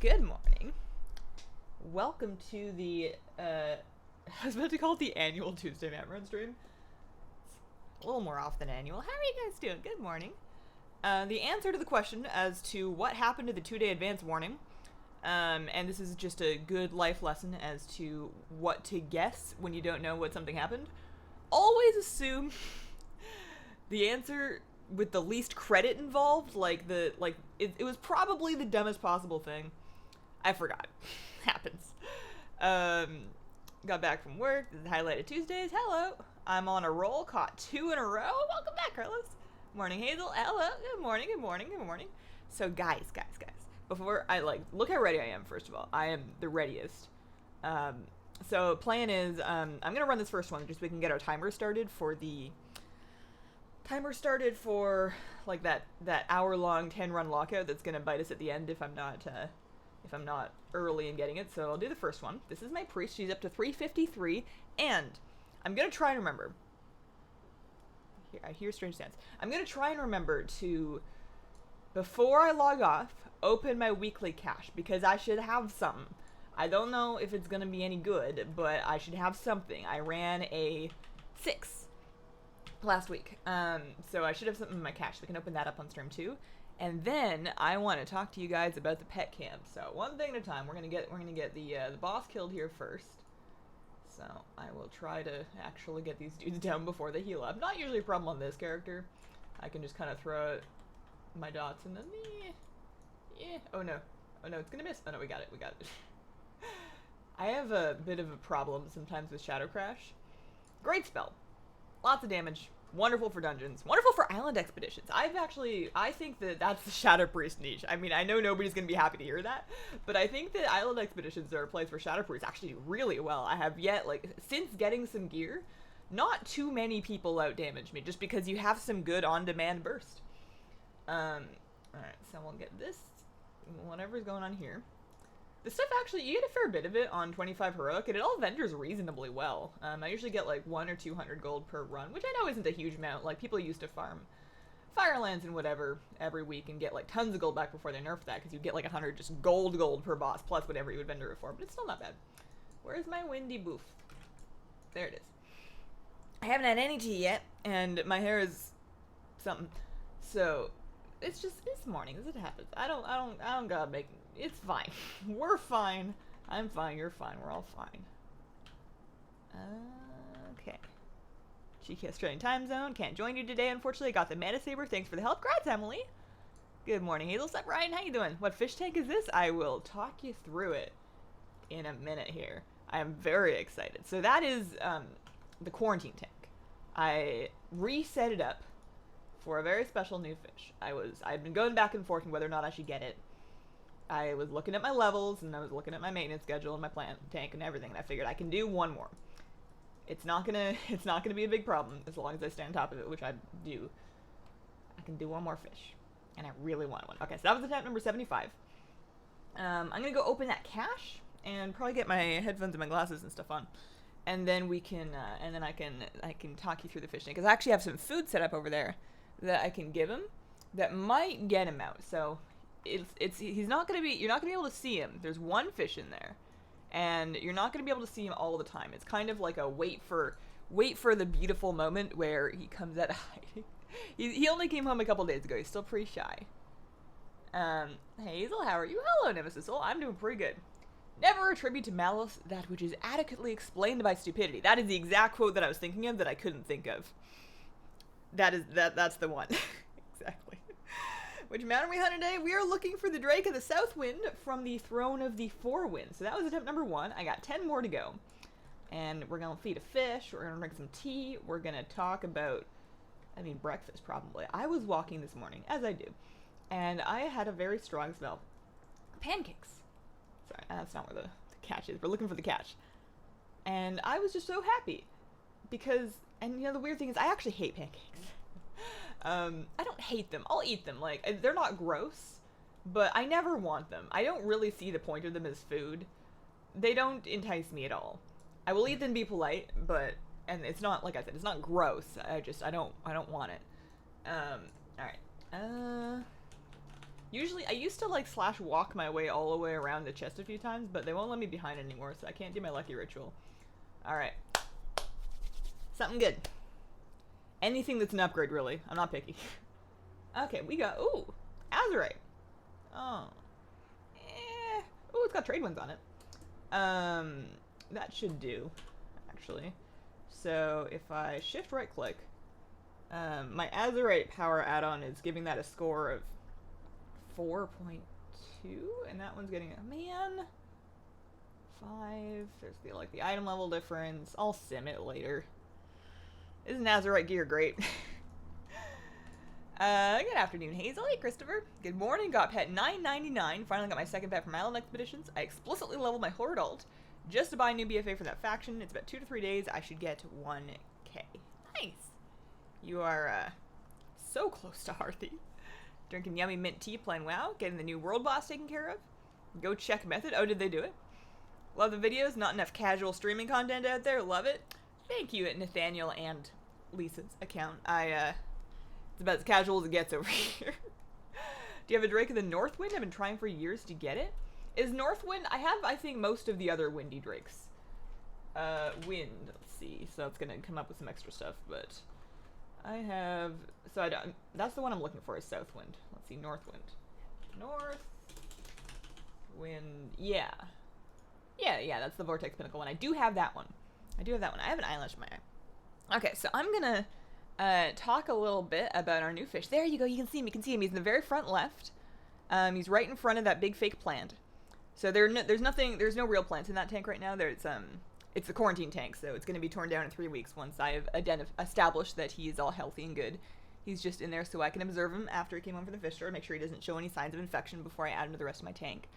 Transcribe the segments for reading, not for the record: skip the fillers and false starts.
Good morning. Welcome to the, I was about to call it the annual Tuesday Map Run stream. It's a little more off than annual. How are you guys doing? Good morning. The answer to the question as to what happened to the 2-day advance warning, and this is just a good life lesson as to what to guess when you don't know what something happened. Always assume the answer with the least credit involved, it was probably the dumbest possible thing. I forgot. Happens. Got back from work. This is highlighted Tuesdays. Hello. I'm on a roll. Caught 2 in a row. Welcome back, Carlos. Morning, Hazel. Hello. Good morning. Good morning. Good morning. So, guys. Before I look how ready I am. First of all, I am the readiest. So plan is, I'm gonna run this first one just so we can get our timer started for like that hour-long 10-run lockout that's gonna bite us at the end if I'm not early in getting it. So I'll do the first one. This is my priest. She's up to 353, and I'm gonna try and remember. I hear strange sounds. I'm gonna try and remember to, before I log off, open my weekly cache because I should have some. I don't know if it's gonna be any good, but I should have something. I ran a 6 last week, so I should have something in my cache. We can open that up on stream too. And then I want to talk to you guys about the pet camp. So one thing at a time. We're gonna get the boss killed here first. So I will try to actually get these dudes down before they heal up. Not usually a problem on this character. I can just kind of throw out my dots and then yeah. Oh no, it's gonna miss. Oh no, we got it. I have a bit of a problem sometimes with Shadow Crash. Great spell, lots of damage. Wonderful for dungeons. Wonderful for island expeditions. I think that that's the Shadow Priest niche. I mean, I know nobody's going to be happy to hear that, but I think that island expeditions are a place where Shadow Priests actually do really well. I have yet, since getting some gear, not too many people out-damage me, just because you have some good on-demand burst. Alright, so we'll get this, whatever's going on here. This stuff actually, you get a fair bit of it on 25 Heroic, and it all vendors reasonably well. I usually get 100 or 200 gold per run, which I know isn't a huge amount. People used to farm Firelands and whatever every week and get tons of gold back before they nerfed that, because you get 100 just gold per boss, plus whatever you would vendor it for, but it's still not bad. Where's my windy boof? There it is. I haven't had any tea yet, and my hair is something. So, it's morning, as it happens. I don't gotta make... It's fine. We're fine. I'm fine. You're fine. We're all fine. Okay. Cheeky Australian time zone. Can't join you today, unfortunately. Got the Mana Saber. Thanks for the help. Congrats, Emily. Good morning, Hazel. Sup, Ryan? How you doing? What fish tank is this? I will talk you through it in a minute here. I am very excited. So that is the quarantine tank. I reset it up for a very special new fish. I'd been going back and forth on whether or not I should get it. I was looking at my levels, and I was looking at my maintenance schedule and my plant tank and everything, and I figured I can do one more. It's not gonna be a big problem as long as I stay on top of it, which I do. I can do one more fish, and I really want one. Okay, so that was attempt number 75. I'm gonna go open that cache and probably get my headphones and my glasses and stuff on, and then we can, and then I can talk you through the fish tank, because I actually have some food set up over there that I can give him that might get him out. So. You're not gonna be able to see him. There's one fish in there, and you're not gonna be able to see him all the time. It's kind of like a wait for the beautiful moment where he comes out of hiding. He only came home a couple days ago. He's still pretty shy. Hazel, how are you? Hello, Nemesis. Oh, I'm doing pretty good. Never attribute to malice that which is adequately explained by stupidity. That is the exact quote that I was thinking of that I couldn't think of. That's the one. Exactly. Which mountain we hunt today? We are looking for the Drake of the South Wind from the Throne of the Four Winds. So that was attempt number 1. I got 10 more to go. And we're going to feed a fish. We're going to drink some tea. We're going to talk about, breakfast probably. I was walking this morning, as I do. And I had a very strong smell. Pancakes. Sorry, that's not where the catch is. We're looking for the catch. And I was just so happy. Because, and the weird thing is I actually hate pancakes. I don't hate them. I'll eat them. They're not gross, but I never want them. I don't really see the point of them as food. They don't entice me at all. I will eat them and be polite, and it's not, like I said, it's not gross. I don't want it. Alright. Usually, I used to like slash walk my way all the way around the chest a few times, but they won't let me behind anymore, so I can't do my lucky ritual. Alright. Something good. Anything that's an upgrade, really. I'm not picky. Okay, we got, ooh, Azerite. Oh. Ooh, it's got trade winds on it. That should do, actually. So if I shift right click, my Azerite power add-on is giving that a score of 4.2, and that one's getting, man, 5. There's the like the item level difference. I'll sim it later. Isn't Azerite gear great? Good afternoon, Hazel. Hey, Christopher. Good morning. Got pet 999. Finally got my second pet from Island Expeditions. I explicitly leveled my Horde alt just to buy a new BFA for that faction. It's about 2 to 3 days. I should get 1k. Nice. You are so close to Hearthy. Drinking yummy mint tea, playing WoW, getting the new world boss taken care of. Go check method. Oh, did they do it? Love the videos. Not enough casual streaming content out there. Love it. Thank you, Nathaniel and Lisa's account. It's about as casual as it gets over here. Do you have a Drake of the Northwind? I've been trying for years to get it. Is Northwind? I have, I think, most of the other windy drakes. Wind. Let's see. So it's gonna come up with some extra stuff, but I have. So I don't. That's the one I'm looking for. Is Southwind. Let's see. Northwind. North. Wind. Yeah. Yeah. That's the Vortex Pinnacle one. I do have that one. I have an eyelash in my eye. Okay, so I'm gonna talk a little bit about our new fish. There you go. You can see him. He's in the very front left. He's right in front of that big fake plant. So there's no real plants in that tank right now. It's the quarantine tank, so it's going to be torn down in 3 weeks once I've established that he's all healthy and good. He's just in there so I can observe him after he came home from the fish store, make sure he doesn't show any signs of infection before I add him to the rest of my tank.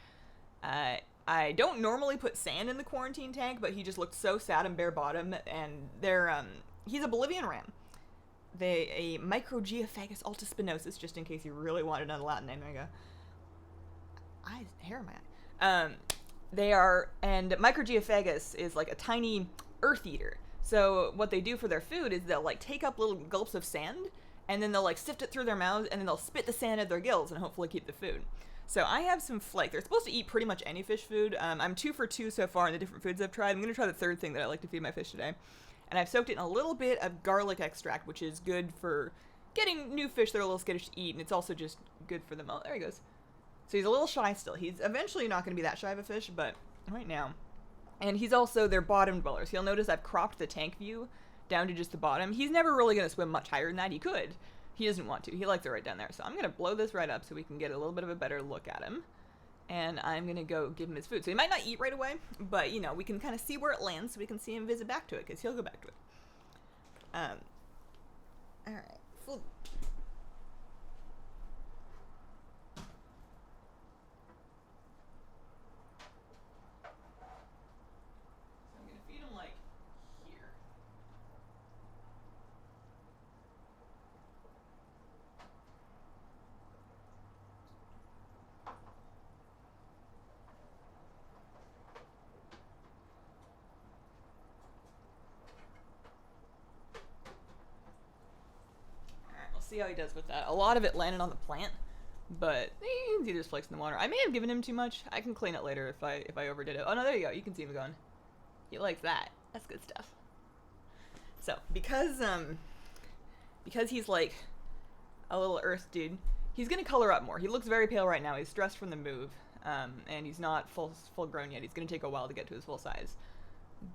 I don't normally put sand in the quarantine tank, but he just looked so sad and bare bottom, and he's a Bolivian ram. A Microgeophagus altispinosus, just in case you really wanted another Latin name. There you go. Hair in my eye. They are, and Microgeophagus is like a tiny earth eater. So what they do for their food is they'll like take up little gulps of sand, and then they'll like sift it through their mouths, and then they'll spit the sand at their gills and hopefully keep the food. So I have some flake. They're supposed to eat pretty much any fish food. I'm 2 for 2 so far in the different foods I've tried. I'm going to try the third thing that I like to feed my fish today. And I've soaked it in a little bit of garlic extract, which is good for getting new fish that are a little skittish to eat, and it's also just good for them. Oh, there he goes. So he's a little shy still. He's eventually not going to be that shy of a fish, but right now. And he's also their bottom dwellers. You'll notice I've cropped the tank view down to just the bottom. He's never really going to swim much higher than that. He could. He doesn't want to. He likes it right down there. So I'm going to blow this right up so we can get a little bit of a better look at him. And I'm going to go give him his food. So he might not eat right away, but, you know, we can kind of see where it lands so we can see him visit back to it, because he'll go back to it. Alright. Food. So I'm going to feed him, like, here. See how he does with that. A lot of it landed on the plant, but he just flakes in the water. I may have given him too much. I can clean it later if I overdid it. Oh no, there you go. You can see him going. He likes that. That's good stuff. So because he's like a little earth dude, he's gonna color up more. He looks very pale right now. He's stressed from the move, and he's not full grown yet. He's gonna take a while to get to his full size.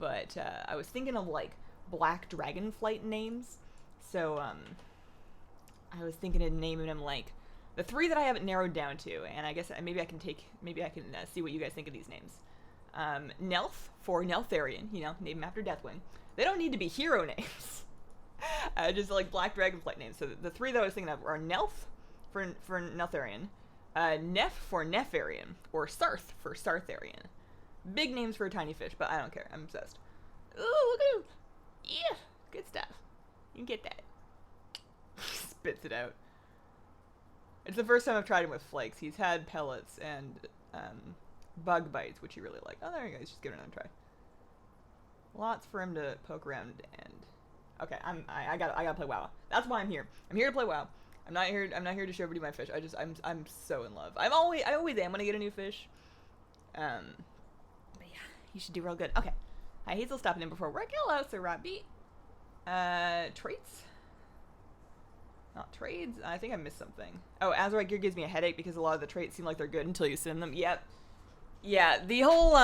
But I was thinking of like black dragonflight names. So I was thinking of naming them like the 3 that I haven't narrowed down to, and I guess maybe I can see what you guys think of these names. Nelf for Neltharion, you know, name him after Deathwing. They don't need to be hero names. Just like black dragonflight names. So the 3 that I was thinking of are Nelf for Neltharion, Nef for Nefarion, or Sarth for Sartharion. Big names for a tiny fish, but I don't care. I'm obsessed. Ooh, look at him. Yeah, good stuff. You can get that. Spits it out. It's the first time I've tried him with flakes. He's had pellets and bug bites, which he really liked. Oh, there he goes. Just give it another try. Lots for him to poke around and. Okay, I gotta play WoW. That's why I'm here. I'm here to play WoW. I'm not here to show everybody my fish. I'm so in love. I always am when I get a new fish. But yeah, you should do real good. Okay. Hi, Hazel, stopping in before work. Hello, Sir Robbie. Traits? Not trades? I think I missed something. Oh, Azerite gear gives me a headache because a lot of the traits seem like they're good until you sim them. Yep. Yeah, the whole,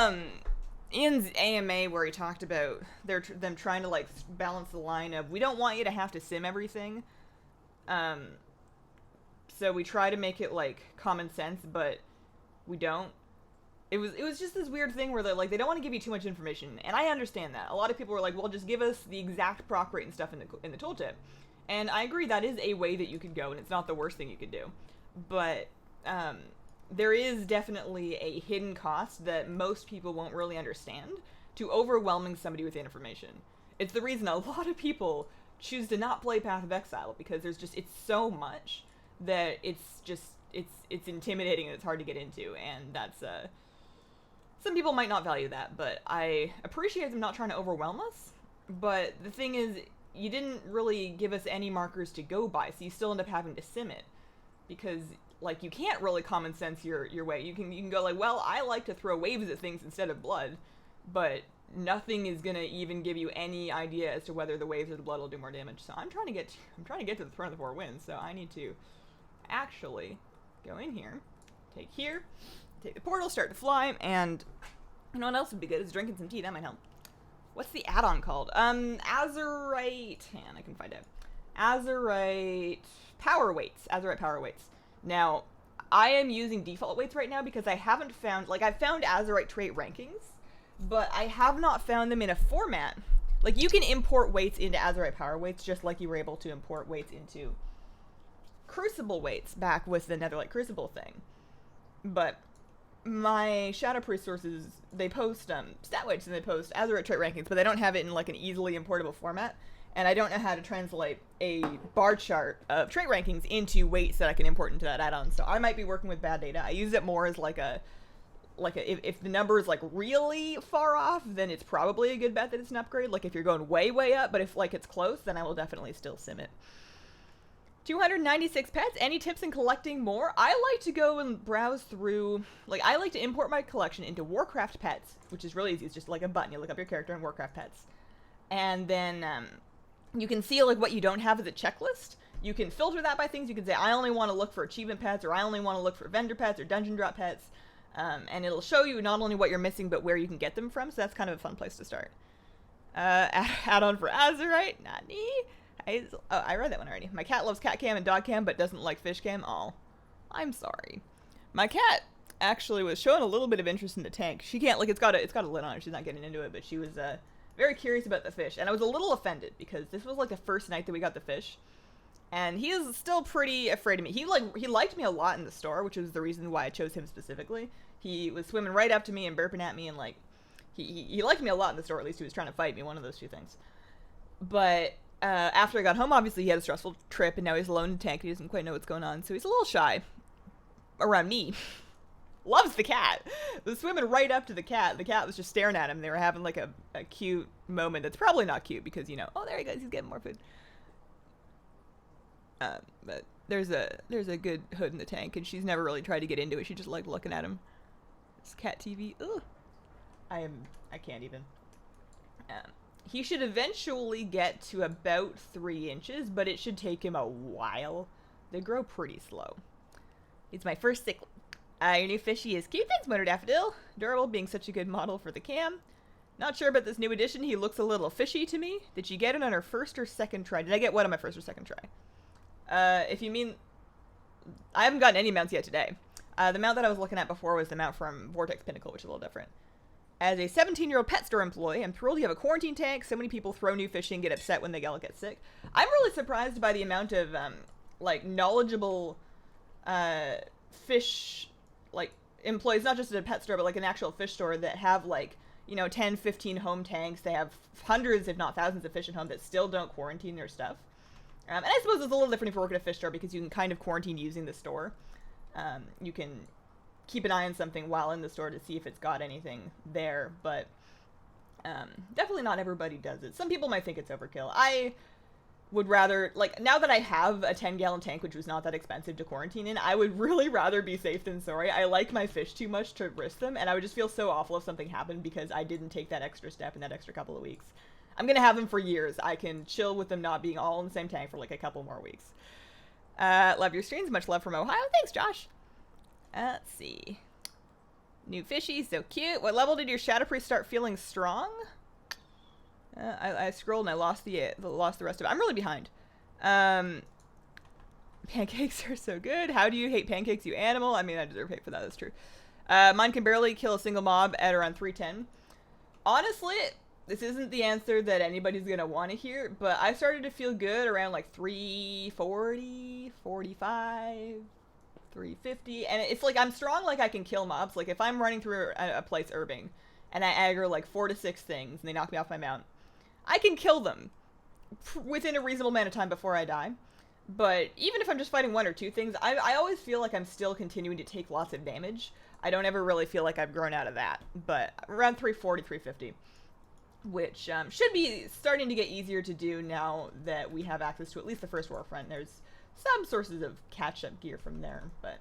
Ian's AMA where he talked about them trying to, like, balance the line of, we don't want you to have to sim everything. So we try to make it, like, common sense, but we don't. It was just this weird thing where they're like, they don't want to give you too much information, and I understand that. A lot of people were like, well, just give us the exact proc rate and stuff in the tooltip. And I agree, that is a way that you could go, and it's not the worst thing you could do. But, there is definitely a hidden cost that most people won't really understand to overwhelming somebody with information. It's the reason a lot of people choose to not play Path of Exile, because it's so much that it's intimidating and it's hard to get into, and that's, some people might not value that, but I appreciate them not trying to overwhelm us. But the thing is, you didn't really give us any markers to go by, so you still end up having to sim it. Because, like, you can't really common sense your way. You can go like, well, I like to throw waves at things instead of blood, but nothing is gonna even give you any idea as to whether the waves or the blood will do more damage. So I'm trying to get to the Throne of the Four Winds, so I need to actually go in here, take the portal, start to fly, and you know what else would be good is drinking some tea. That might help. What's the add-on called? Azerite. Man, I can find out. Azerite power weights. Azerite power weights. Now, I am using default weights right now because I haven't found, like, I've found Azerite trait rankings, but I have not found them in a format. Like, you can import weights into Azerite power weights just like you were able to import weights into Crucible weights back with the Netherlight Crucible thing. But my Shadowpriest sources, they post stat weights and they post Azerite trait rankings, but they don't have it in, like, an easily importable format. And I don't know how to translate a bar chart of trait rankings into weights that I can import into that add-on. So I might be working with bad data. I use it more as if the number is, like, really far off, then it's probably a good bet that it's an upgrade. Like, if you're going way, way up, but if, like, it's close, then I will definitely still sim it. 296 pets. Any tips in collecting more? I like to go and browse through, like, I like to import my collection into Warcraft pets, which is really easy. It's just like a button. You look up your character in Warcraft pets. And then, you can see, like, what you don't have as a checklist. You can filter that by things. You can say, I only want to look for achievement pets, or I only want to look for vendor pets or dungeon drop pets. And it'll show you not only what you're missing, but where you can get them from. So that's kind of a fun place to start. Add-on for Azerite. Nani? Oh, I read that one already. My cat loves cat cam and dog cam, but doesn't like fish cam. Oh, I'm sorry. My cat actually was showing a little bit of interest in the tank. She can't, like, it's got a lid on it. She's not getting into it, but she was, very curious about the fish, and I was a little offended because this was, like, the first night that we got the fish, and he is still pretty afraid of me. He liked me a lot in the store, which was the reason why I chose him specifically. He was swimming right up to me and burping at me, and, like, he liked me a lot in the store. At least he was trying to fight me, one of those two things. But after I got home, obviously he had a stressful trip, and now he's alone in the tank. He doesn't quite know what's going on, so he's a little shy around me. Loves the cat. Was swimming right up to the cat. The cat was just staring at him. They were having, like, a cute moment that's probably not cute because, you know, oh, there he goes. He's getting more food. But there's a good hood in the tank, and she's never really tried to get into it. She just liked looking at him. It's cat TV. Ugh. I can't even. He should eventually get to about 3 inches, but it should take him a while. They grow pretty slow. It's my first cichlid. Your new fishy is cute. Thanks, Motor Daffodil. Adorable, being such a good model for the cam. Not sure about this new edition. He looks a little fishy to me. Did you get it on her first or second try? Did I get what on my first or second try? If you mean... I haven't gotten any mounts yet today. The mount that I was looking at before was the mount from Vortex Pinnacle, which is a little different. As a 17-year-old pet store employee, I'm thrilled you have a quarantine tank. So many people throw new fish and get upset when they get sick. I'm really surprised by the amount of, like, knowledgeable, fish... like, employees, not just at a pet store, but, like, an actual fish store that have, like, you know, 10, 15 home tanks. They have hundreds, if not thousands, of fish at home that still don't quarantine their stuff. And I suppose it's a little different if you work at a fish store because you can kind of quarantine using the store. You can keep an eye on something while in the store to see if it's got anything there, but definitely not everybody does it. Some people might think it's overkill. would rather, like, now that I have a 10-gallon tank, which was not that expensive to quarantine in, I would really rather be safe than sorry. I like my fish too much to risk them, and I would just feel so awful if something happened because I didn't take that extra step in that extra couple of weeks. I'm gonna have them for years. I can chill with them not being all in the same tank for like a couple more weeks. Love your streams. Much love from Ohio. Thanks, Josh. Let's see. New fishy, so cute. What level did your Shadow Priest start feeling strong? I scrolled and I lost the rest of it. I'm really behind. Pancakes are so good. How do you hate pancakes, you animal? I mean, I deserve hate for that. That's true. Mine can barely kill a single mob at around 310. Honestly, this isn't the answer that anybody's gonna want to hear, but I started to feel good around like 340, 45, 350, and it's like I'm strong, like I can kill mobs. Like if I'm running through a place herbing and I aggro like 4 to 6 things and they knock me off my mount, I can kill them within a reasonable amount of time before I die. But even if I'm just fighting 1 or 2 things, I always feel like I'm still continuing to take lots of damage. I don't ever really feel like I've grown out of that, but around 340, 350. Which should be starting to get easier to do now that we have access to at least the first Warfront. There's some sources of catch-up gear from there, but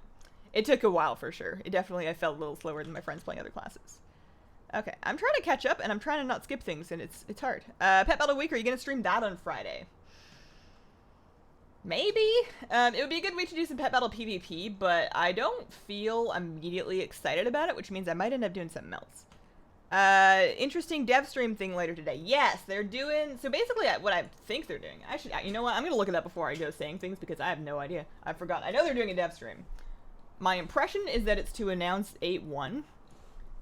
it took a while for sure. I felt a little slower than my friends playing other classes. Okay, I'm trying to catch up, and I'm trying to not skip things, and it's hard. Pet Battle Week, are you going to stream that on Friday? Maybe. It would be a good week to do some Pet Battle PvP, but I don't feel immediately excited about it, which means I might end up doing something else. Interesting dev stream thing later today. Yes, they're doing, so basically what I think they're doing, actually, you know what, I'm gonna look it up before I go saying things because I have no idea. I forgot. I know they're doing a dev stream. My impression is that it's to announce 8.1.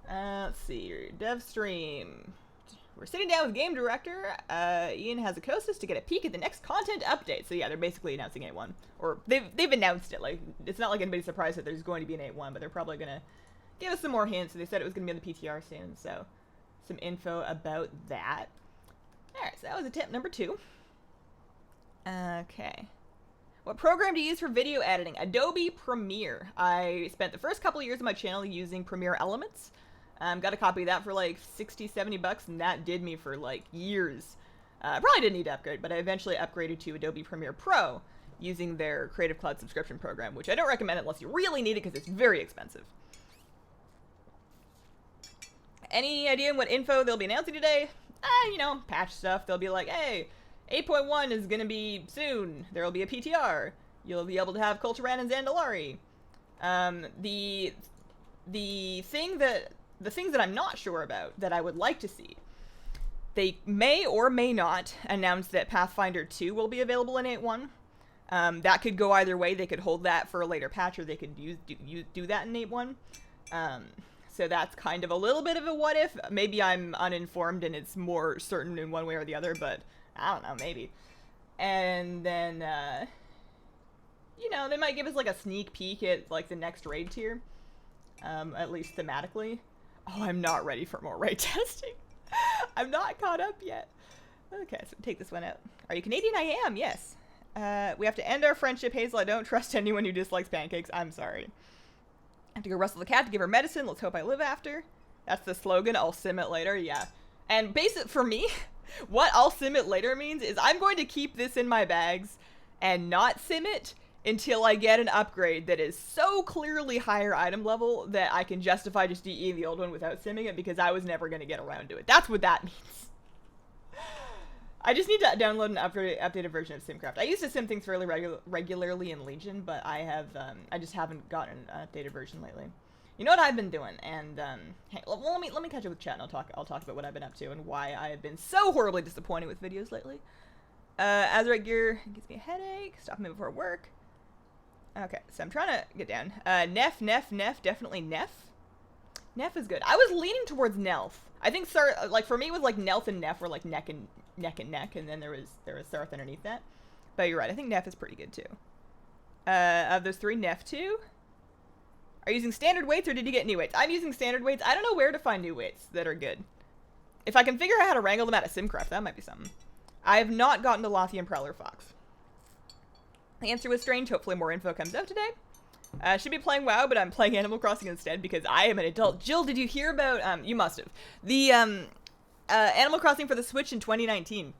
Let's see, dev stream. We're sitting down with game director, Ian Hazakosis, to get a peek at the next content update. So yeah, they're basically announcing 8.1. Or they've announced it. Like, it's not like anybody's surprised that there's going to be an 8.1, but they're probably gonna give us some more hints. So they said it was going to be on the PTR soon, so some info about that. Alright, so that was attempt number 2. Okay. What program do you use for video editing? Adobe Premiere. I spent the first couple of years of my channel using Premiere Elements. Got a copy of that for like 60, 70 bucks, and that did me for like years. I probably didn't need to upgrade, but I eventually upgraded to Adobe Premiere Pro using their Creative Cloud subscription program, which I don't recommend unless you really need it because it's very expensive. Any idea what info they'll be announcing today? You know, patch stuff. They'll be like, hey, 8.1 is going to be soon. There will be a PTR. You'll be able to have Kulturan and Zandalari. The things that I'm not sure about that I would like to see, they may or may not announce that Pathfinder 2 will be available in 8.1. That could go either way. They could hold that for a later patch, or they could do that in 8.1. So that's kind of a little bit of a what if. Maybe I'm uninformed and it's more certain in one way or the other, but I don't know, maybe. And then, you know, they might give us like a sneak peek at like the next raid tier, at least thematically. Oh, I'm not ready for more raid testing. I'm not caught up yet. Okay, so take this one out. Are you Canadian? I am, yes. We have to end our friendship, Hazel. I don't trust anyone who dislikes pancakes. I'm sorry. I have to go wrestle the cat to give her medicine. Let's hope I live after. That's the slogan. I'll sim it later. Yeah. And basic for me, what I'll sim it later means is I'm going to keep this in my bags and not sim it until I get an upgrade that is so clearly higher item level that I can justify just DEing the old one without simming it, because I was never going to get around to it. That's what that means. I just need to download an updated version of SimCraft. I used to sim things fairly regularly in Legion, but I just haven't gotten an updated version lately. You know what I've been doing, and hey, let me catch up with chat, and I'll talk about what I've been up to and why I have been so horribly disappointed with videos lately. Azerite gear gives me a headache. Stop me before work. Okay, so I'm trying to get down. Neff, definitely Neff. Neff is good. I was leaning towards Nelf. I think like for me it was like Nelf and Neff were like neck and neck, and then there was Sarth underneath that. But you're right, I think Neff is pretty good too. Of those 3, Neff 2. Are you using standard weights or did you get new weights? I'm using standard weights. I don't know where to find new weights that are good. If I can figure out how to wrangle them out of SimCraft, that might be something. I have not gotten to Lothian Prowler Fox. The answer was strange. Hopefully more info comes out today. Should be playing WoW, but I'm playing Animal Crossing instead because I am an adult. Jill, did you hear about, you must have, the, Animal Crossing for the Switch in 2019?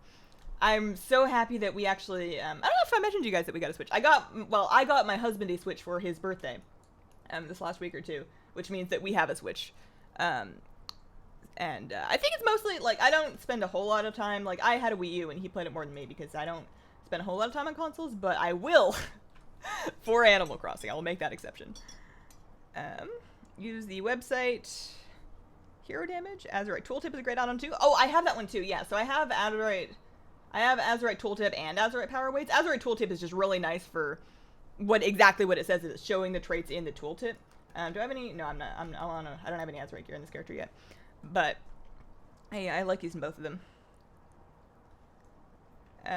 I'm so happy that we actually, I don't know if I mentioned to you guys that we got a Switch. I got my husband a Switch for his birthday, this last week or two, which means that we have a Switch. And I think it's mostly, like, I don't spend a whole lot of time, like, I had a Wii U and he played it more than me because I don't spend a whole lot of time on consoles, but I will for Animal Crossing. I will make that exception. Use the website. Hero damage? Azerite Tooltip is a great add-on too. Oh, I have that one too, yeah. So I have Azerite Tooltip and Azerite Power Weights. Azerite Tooltip is just really nice for exactly what it says. It's showing the traits in the tooltip. Do I have any? No, I'm not. I don't have any Azerite gear in this character yet. But hey, I like using both of them. Do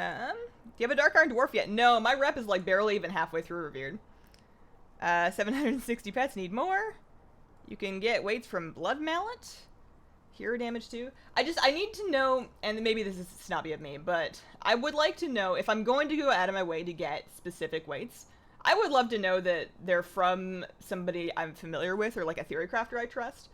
you have a Dark Iron Dwarf yet? No, my rep is like barely even halfway through Revered. 760 pets, need more. You can get weights from Blood Mallet. Hero damage too. I need to know, and maybe this is snobby of me, but I would like to know if I'm going to go out of my way to get specific weights. I would love to know that they're from somebody I'm familiar with or like a theory crafter I trust.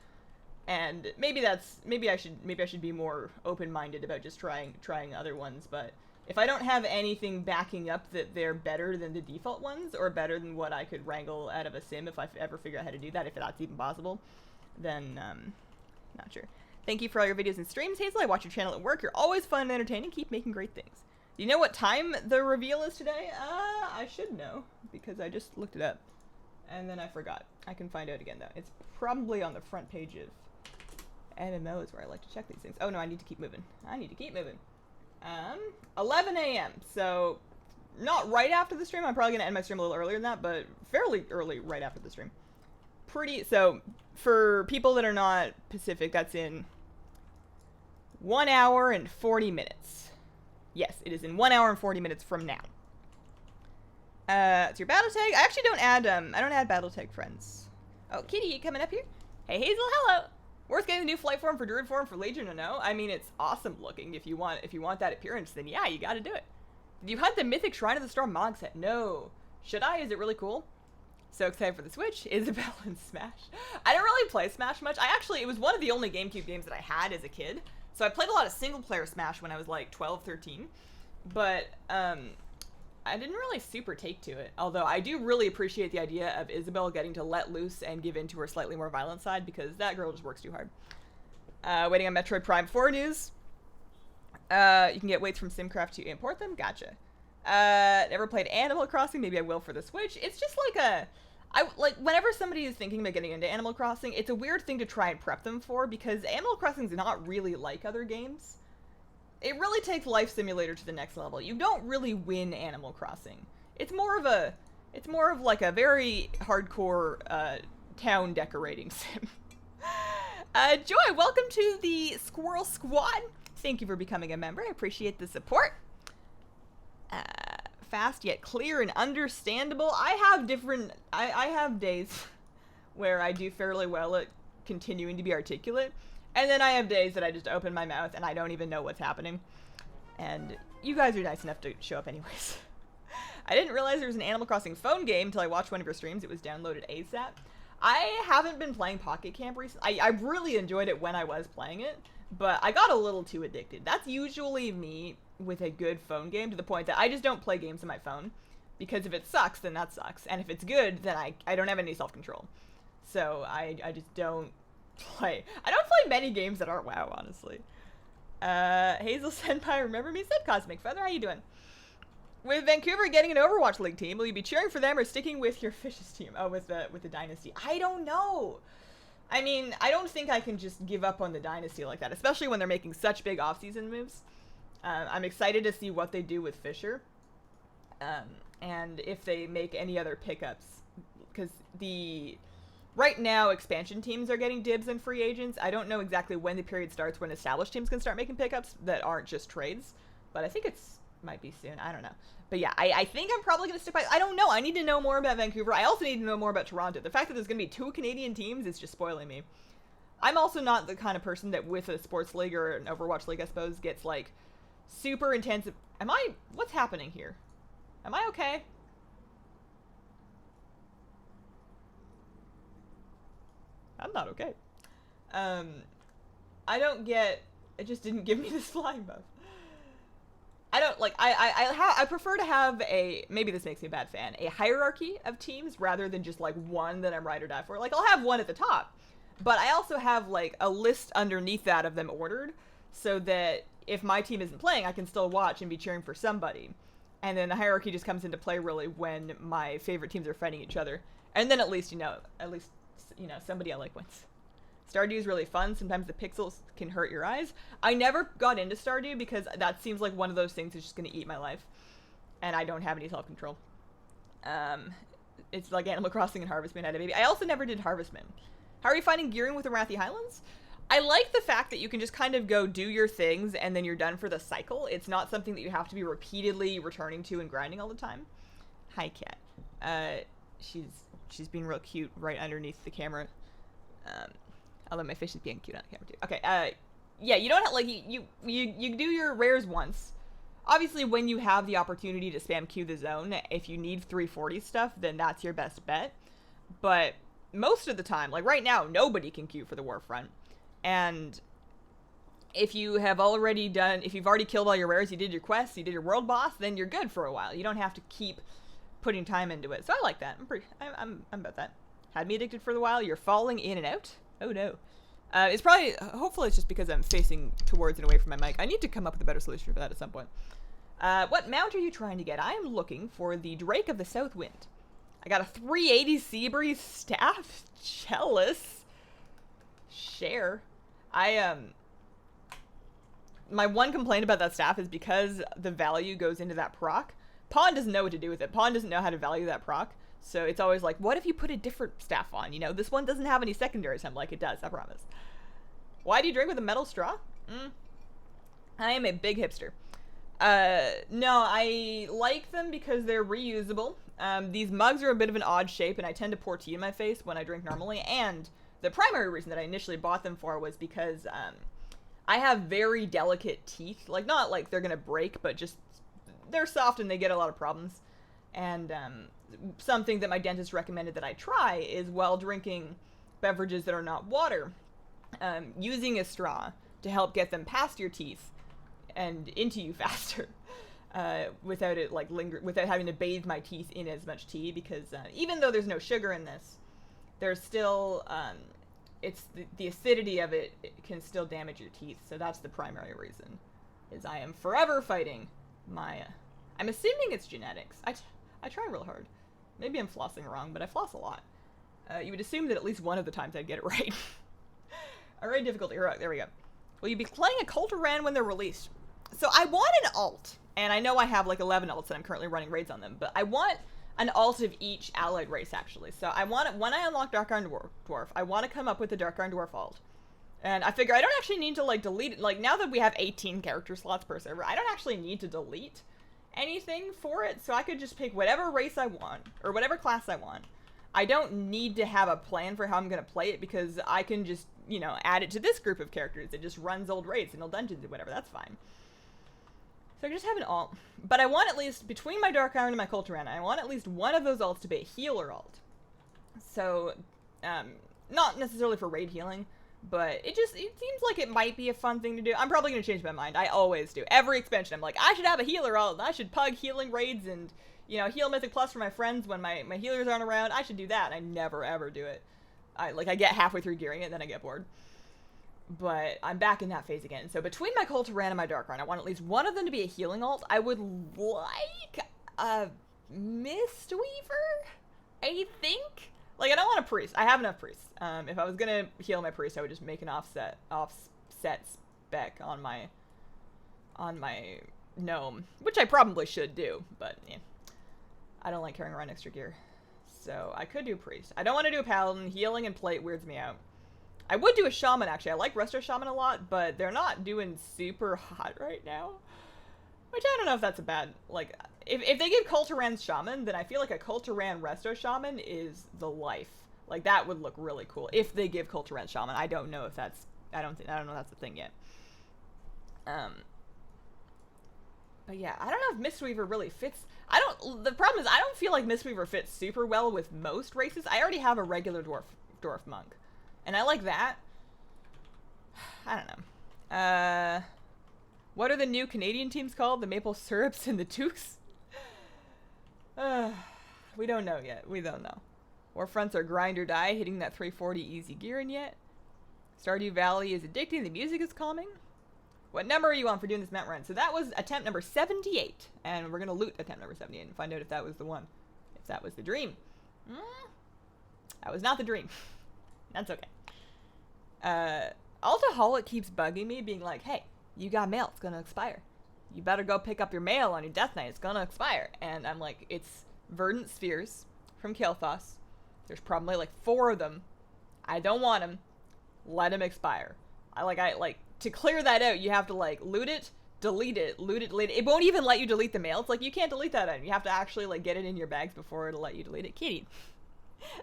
And maybe I should be more open-minded about just trying other ones, but if I don't have anything backing up that they're better than the default ones or better than what I could wrangle out of a sim if I ever figure out how to do that, if that's even possible, then not sure. Thank you for all your videos and streams, Hazel. I watch your channel at work. You're always fun and entertaining. Keep making great things. Do you know what time the reveal is today? I should know because I just looked it up and then I forgot. I can find out again though. It's probably on the front page of MMO is where I like to check these things. Oh no, I need to keep moving. 11 a.m. So not right after the stream. I'm probably gonna end my stream a little earlier than that, but fairly early right after the stream. So for people that are not Pacific, that's in 1 hour and 40 minutes. Yes, it is in 1 hour and 40 minutes from now. It's your battle tag. I actually don't add battle tag friends. Oh, Kitty, you coming up here? Hey Hazel, hello. Worth getting the new flight form for Druid form for Legion or no? I mean, it's awesome looking. If you want that appearance, then yeah, you gotta do it. Did you hunt the Mythic Shrine of the Storm Mog set? No. Should I? Is it really cool? So excited for the Switch. Isabelle and Smash. I don't really play Smash much. It was one of the only GameCube games that I had as a kid. So I played a lot of single player Smash when I was like 12, 13. But I didn't really super take to it. Although I do really appreciate the idea of Isabelle getting to let loose and give in to her slightly more violent side because that girl just works too hard. Waiting on Metroid Prime 4 news. You can get weights from Simcraft to import them. Gotcha. Never played Animal Crossing. Maybe I will for the Switch. It's just like whenever somebody is thinking about getting into Animal Crossing, it's a weird thing to try and prep them for because Animal Crossing is not really like other games. It really takes Life Simulator to the next level. You don't really win Animal Crossing. It's more of like a very hardcore town decorating sim. Joy, welcome to the Squirrel Squad. Thank you for becoming a member. I appreciate the support. Fast yet clear and understandable. I have days where I do fairly well at continuing to be articulate. And then I have days that I just open my mouth and I don't even know what's happening. And you guys are nice enough to show up anyways. I didn't realize there was an Animal Crossing phone game until I watched one of your streams. It was downloaded ASAP. I haven't been playing Pocket Camp recently. I really enjoyed it when I was playing it, but I got a little too addicted. That's usually me with a good phone game to the point that I just don't play games on my phone. Because if it sucks, then that sucks. And if it's good, then I don't have any self-control. So I just don't play. I don't play many games that aren't WoW, honestly. Hazel Senpai, remember me? Said Cosmic Feather, how you doing? With Vancouver getting an Overwatch League team, will you be cheering for them or sticking with your Fishes team? Oh, with the Dynasty. I don't know. I mean, I don't think I can just give up on the Dynasty like that, especially when they're making such big off-season moves. I'm excited to see what they do with Fisher. And if they make any other pickups. Because right now, expansion teams are getting dibs and free agents. I don't know exactly when the period starts when established teams can start making pickups that aren't just trades. But I think might be soon. I don't know. But yeah, I think I'm probably going to stick by... I don't know. I need to know more about Vancouver. I also need to know more about Toronto. The fact that there's going to be 2 Canadian teams is just spoiling me. I'm also not the kind of person that with a sports league or an Overwatch League, I suppose, gets like super intensive... What's happening here? Am I okay? I'm not okay. I don't get... It just didn't give me this flying buff. I out, like, I prefer to have a, maybe this makes me a bad fan, a hierarchy of teams rather than just, like, one that I'm ride or die for. Like, I'll have one at the top, but I also have, like, a list underneath that of them ordered, so that if my team isn't playing, I can still watch and be cheering for somebody. And then the hierarchy just comes into play, really, when my favorite teams are fighting each other. And then at least, you know, somebody I like wins. Stardew is really fun. Sometimes the pixels can hurt your eyes. I never got into Stardew because that seems like one of those things that's just going to eat my life. And I don't have any self-control. It's like Animal Crossing and Harvest Moon had a baby. I also never did Harvest Moon. How are you finding gearing with the Wrathy Highlands? I like the fact that you can just kind of go do your things and then you're done for the cycle. It's not something that you have to be repeatedly returning to and grinding all the time. Hi, cat. She's being real cute right underneath the camera. Although my fish is being cute on the camera too. Okay, yeah, you don't have, like, you do your rares once. Obviously, when you have the opportunity to spam queue the zone, if you need 340 stuff, then that's your best bet. But most of the time, like right now, nobody can queue for the Warfront. And if you have already done, if you've already killed all your rares, you did your quests, you did your world boss, then you're good for a while. You don't have to keep putting time into it. So I like that. I'm about that. Had me addicted for a while. You're falling in and out. Oh no. It's probably, hopefully it's just because I'm facing towards and away from my mic. I need to come up with a better solution for that at some point. What mount are you trying to get? I am looking for the Drake of the South Wind. I got a 380 Seabreeze staff. Jealous. Share. My one complaint about that staff is because the value goes into that proc. Pawn doesn't know what to do with it. Pawn doesn't know how to value that proc. So it's always like, what if you put a different staff on? You know, this one doesn't have any secondaries. I'm like, it does, I promise. Why do you drink with a metal straw? I am a big hipster. No, I like them because they're reusable. These mugs are a bit of an odd shape, and I tend to pour tea in my face when I drink normally. And the primary reason that I initially bought them for was because I have very delicate teeth. Like, not like they're gonna break, but just they're soft and they get a lot of problems. And something that my dentist recommended that I try is, while drinking beverages that are not water, using a straw to help get them past your teeth and into you faster, without it like without having to bathe my teeth in as much tea, because even though there's no sugar in this, there's still it's the acidity of it can still damage your teeth. So that's the primary reason, is I am forever fighting my I'm assuming it's genetics. I try real hard. Maybe I'm flossing wrong, but I floss a lot. You would assume that at least one of the times I'd get it right. Alright, difficulty. There we go. Will you be playing a Cult of Ran when they're released? So I want an alt, and I know I have like 11 alts and I'm currently running raids on them, but I want an alt of each allied race, actually. So I want it, when I unlock Dark Iron Dwarf, I want to come up with the Dark Iron Dwarf alt. And I figure I don't actually need to like delete it. Like, now that we have 18 character slots per server, I don't actually need to delete anything for it, so I could just pick whatever race I want, or whatever class I want. I don't need to have a plan for how I'm going to play it, because I can just, you know, add it to this group of characters. It just runs old raids and old dungeons and whatever, that's fine. So I just have an alt. But I want at least, between my Dark Iron and my Cult of Ran, I want at least one of those alts to be a healer alt. So, not necessarily for raid healing, but it seems like it might be a fun thing to do. I'm probably going to change my mind. I always do. Every expansion, I'm like, I should have a healer alt. I should pug healing raids and, you know, heal Mythic Plus for my friends when my healers aren't around. I should do that. I never, ever do it. I get halfway through gearing it, and then I get bored. But I'm back in that phase again. So between my Cult of Ran and my Dark Iron, I want at least one of them to be a healing alt. I would like a Mistweaver, I think. Like, I don't want a priest. I have enough priests. If I was gonna heal my priest, I would just make an offset spec on my gnome, which I probably should do, but yeah, I don't like carrying around extra gear. So I could do priest. I don't want to do a paladin. Healing and plate weirds me out. I would do a shaman, actually. I like Resto Shaman a lot, but they're not doing super hot right now. Which I don't know if that's a bad, like, if they give Cult of Ran's Shaman, then I feel like a Cult of Ran Resto Shaman is the life. Like, that would look really cool if they give Cult of Ran Shaman. I don't know if that's, I don't know if that's a thing yet. But yeah, I don't know if Mistweaver really fits. The problem is I don't feel like Mistweaver fits super well with most races. I already have a regular dwarf monk, and I like that. I don't know. What are the new Canadian teams called? The Maple Syrups and the Tukes? We don't know yet. We don't know. Warfronts are grind or die, hitting that 340 easy gearing yet. Stardew Valley is addicting. The music is calming. What number are you on for doing this mount run? So that was attempt number 78. And we're going to loot attempt number 78 and find out if that was the one. If that was the dream. That was not the dream. That's okay. Altaholic keeps bugging me, being like, hey, you got mail. It's going to expire. You better go pick up your mail on your death night. It's going to expire. And I'm like, it's verdant spheres from Kael'thas. There's probably like 4 of them. I don't want them. Let them expire. I like to clear that out, you have to like loot it, delete it, loot it, delete it. It won't even let you delete the mail. It's like you can't delete that item. You have to actually like get it in your bags before it'll let you delete it. Kitty.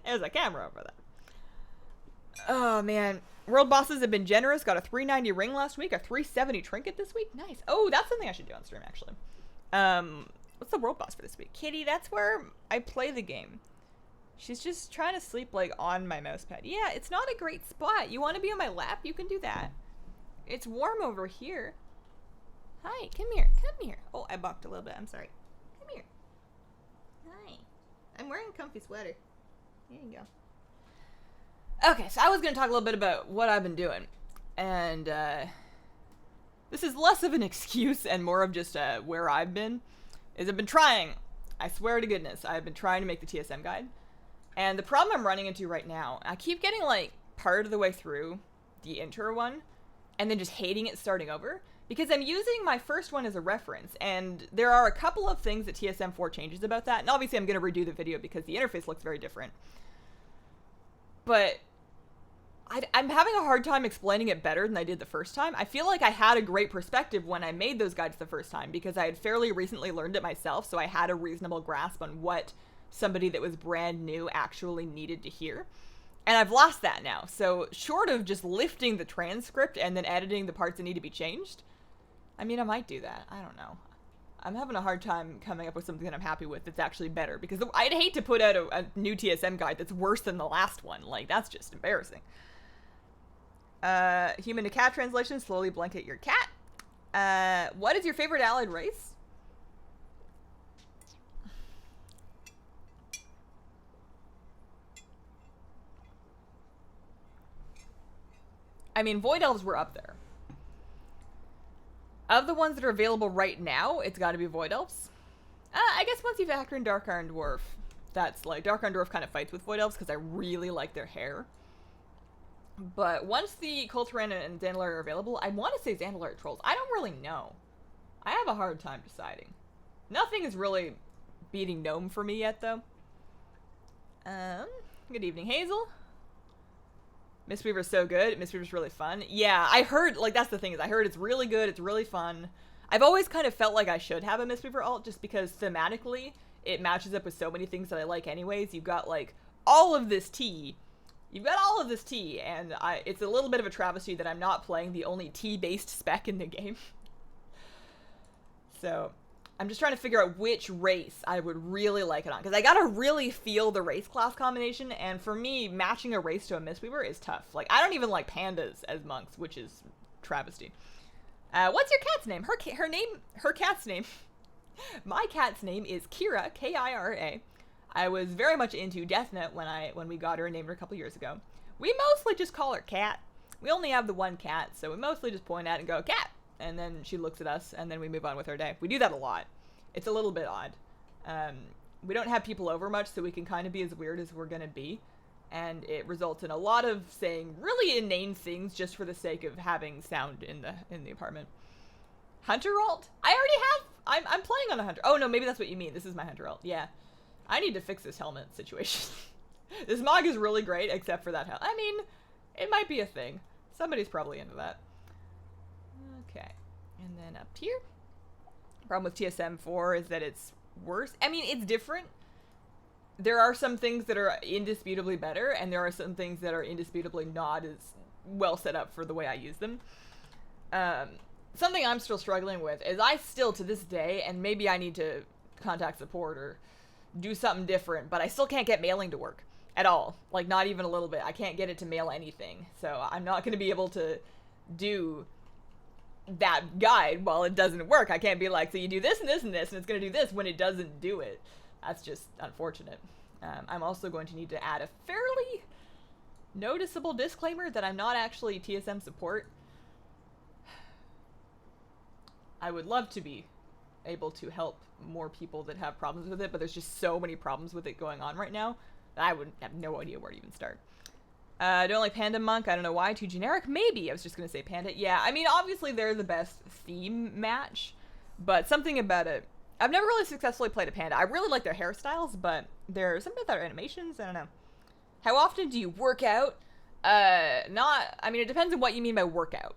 There's a camera over that. Oh man. World bosses have been generous. Got a 390 ring last week, a 370 trinket this week. Nice. Oh, that's something I should do on stream actually. What's the world boss for this week? Kitty, that's where I play the game. She's just trying to sleep, like, on my mouse pad. Yeah, it's not a great spot. You want to be on my lap? You can do that. It's warm over here. Hi, come here. Come here. Oh, I balked a little bit. I'm sorry. Come here. Hi. I'm wearing a comfy sweater. There you go. Okay, so I was going to talk a little bit about what I've been doing. And, this is less of an excuse and more of just, where I've been. Is I've been trying. I swear to goodness, I've been trying to make the TSM guide. And the problem I'm running into right now, I keep getting like part of the way through the intro one and then just hating it starting over because I'm using my first one as a reference. And there are a couple of things that TSM4 changes about that. And obviously I'm going to redo the video because the interface looks very different. But I'm having a hard time explaining it better than I did the first time. I feel like I had a great perspective when I made those guides the first time because I had fairly recently learned it myself. So I had a reasonable grasp on what somebody that was brand new actually needed to hear. And I've lost that now. So short of just lifting the transcript and then editing the parts that need to be changed, I mean, I might do that. I don't know. I'm having a hard time coming up with something that I'm happy with that's actually better because I'd hate to put out a new TSM guide that's worse than the last one. Like, that's just embarrassing. Human to cat translation, slowly blanket your cat. What is your favorite allied race? I mean, Void Elves were up there. Of the ones that are available right now, it's got to be Void Elves. I guess once you factor in Dark Iron Dwarf, that's like, Dark Iron Dwarf kind of fights with Void Elves because I really like their hair. But once the Kulturan and Zandalari are available, I want to say Zandalari Trolls. I don't really know. I have a hard time deciding. Nothing is really beating Gnome for me yet, though. Good evening, Hazel. Mistweaver's so good. Mistweaver's really fun. Yeah, I heard, like, that's the thing, is I heard it's really good, it's really fun. I've always kind of felt like I should have a Mistweaver alt, just because thematically, it matches up with so many things that I like anyways. You've got, like, all of this tea. You've got all of this tea, and it's a little bit of a travesty that I'm not playing the only tea-based spec in the game. So, I'm just trying to figure out which race I would really like it on. Because I gotta really feel the race class combination, and for me, matching a race to a Mistweaver is tough. Like, I don't even like pandas as monks, which is travesty. What's your cat's name? Her cat's name. My cat's name is Kira, K-I-R-A. I was very much into Death Note when we got her and named her a couple years ago. We mostly just call her Cat. We only have the one cat, so we mostly just point at it and go, Cat! And then she looks at us, and then we move on with our day. We do that a lot. It's a little bit odd. We don't have people over much, so we can kind of be as weird as we're gonna be. And it results in a lot of saying really inane things just for the sake of having sound in the apartment. Hunter alt? I already have. I'm playing on a hunter. Oh no, maybe that's what you mean. This is my hunter alt. Yeah. I need to fix this helmet situation. This mog is really great, except for that helmet. I mean, it might be a thing. Somebody's probably into that. Okay. And then up here. Problem with TSM4 is that it's worse. I mean, it's different. There are some things that are indisputably better, and there are some things that are indisputably not as well set up for the way I use them. Something I'm still struggling with is I still, to this day, and maybe I need to contact support or do something different, but I still can't get mailing to work at all. Like, not even a little bit. I can't get it to mail anything. So I'm not going to be able to do that guide while it doesn't work. I can't be like, so you do this and this and this, and it's going to do this when it doesn't do it. That's just unfortunate. I'm also going to need to add a fairly noticeable disclaimer that I'm not actually TSM support. I would love to be able to help more people that have problems with it, but there's just so many problems with it going on right now that I would have no idea where to even start. I don't like Panda Monk. I don't know why. Too generic? Maybe. I was just going to say Panda. Yeah, I mean, obviously they're the best theme match, but something about it. I've never really successfully played a Panda. I really like their hairstyles, but there's something about their animations. I don't know. How often do you work out? I mean, it depends on what you mean by workout.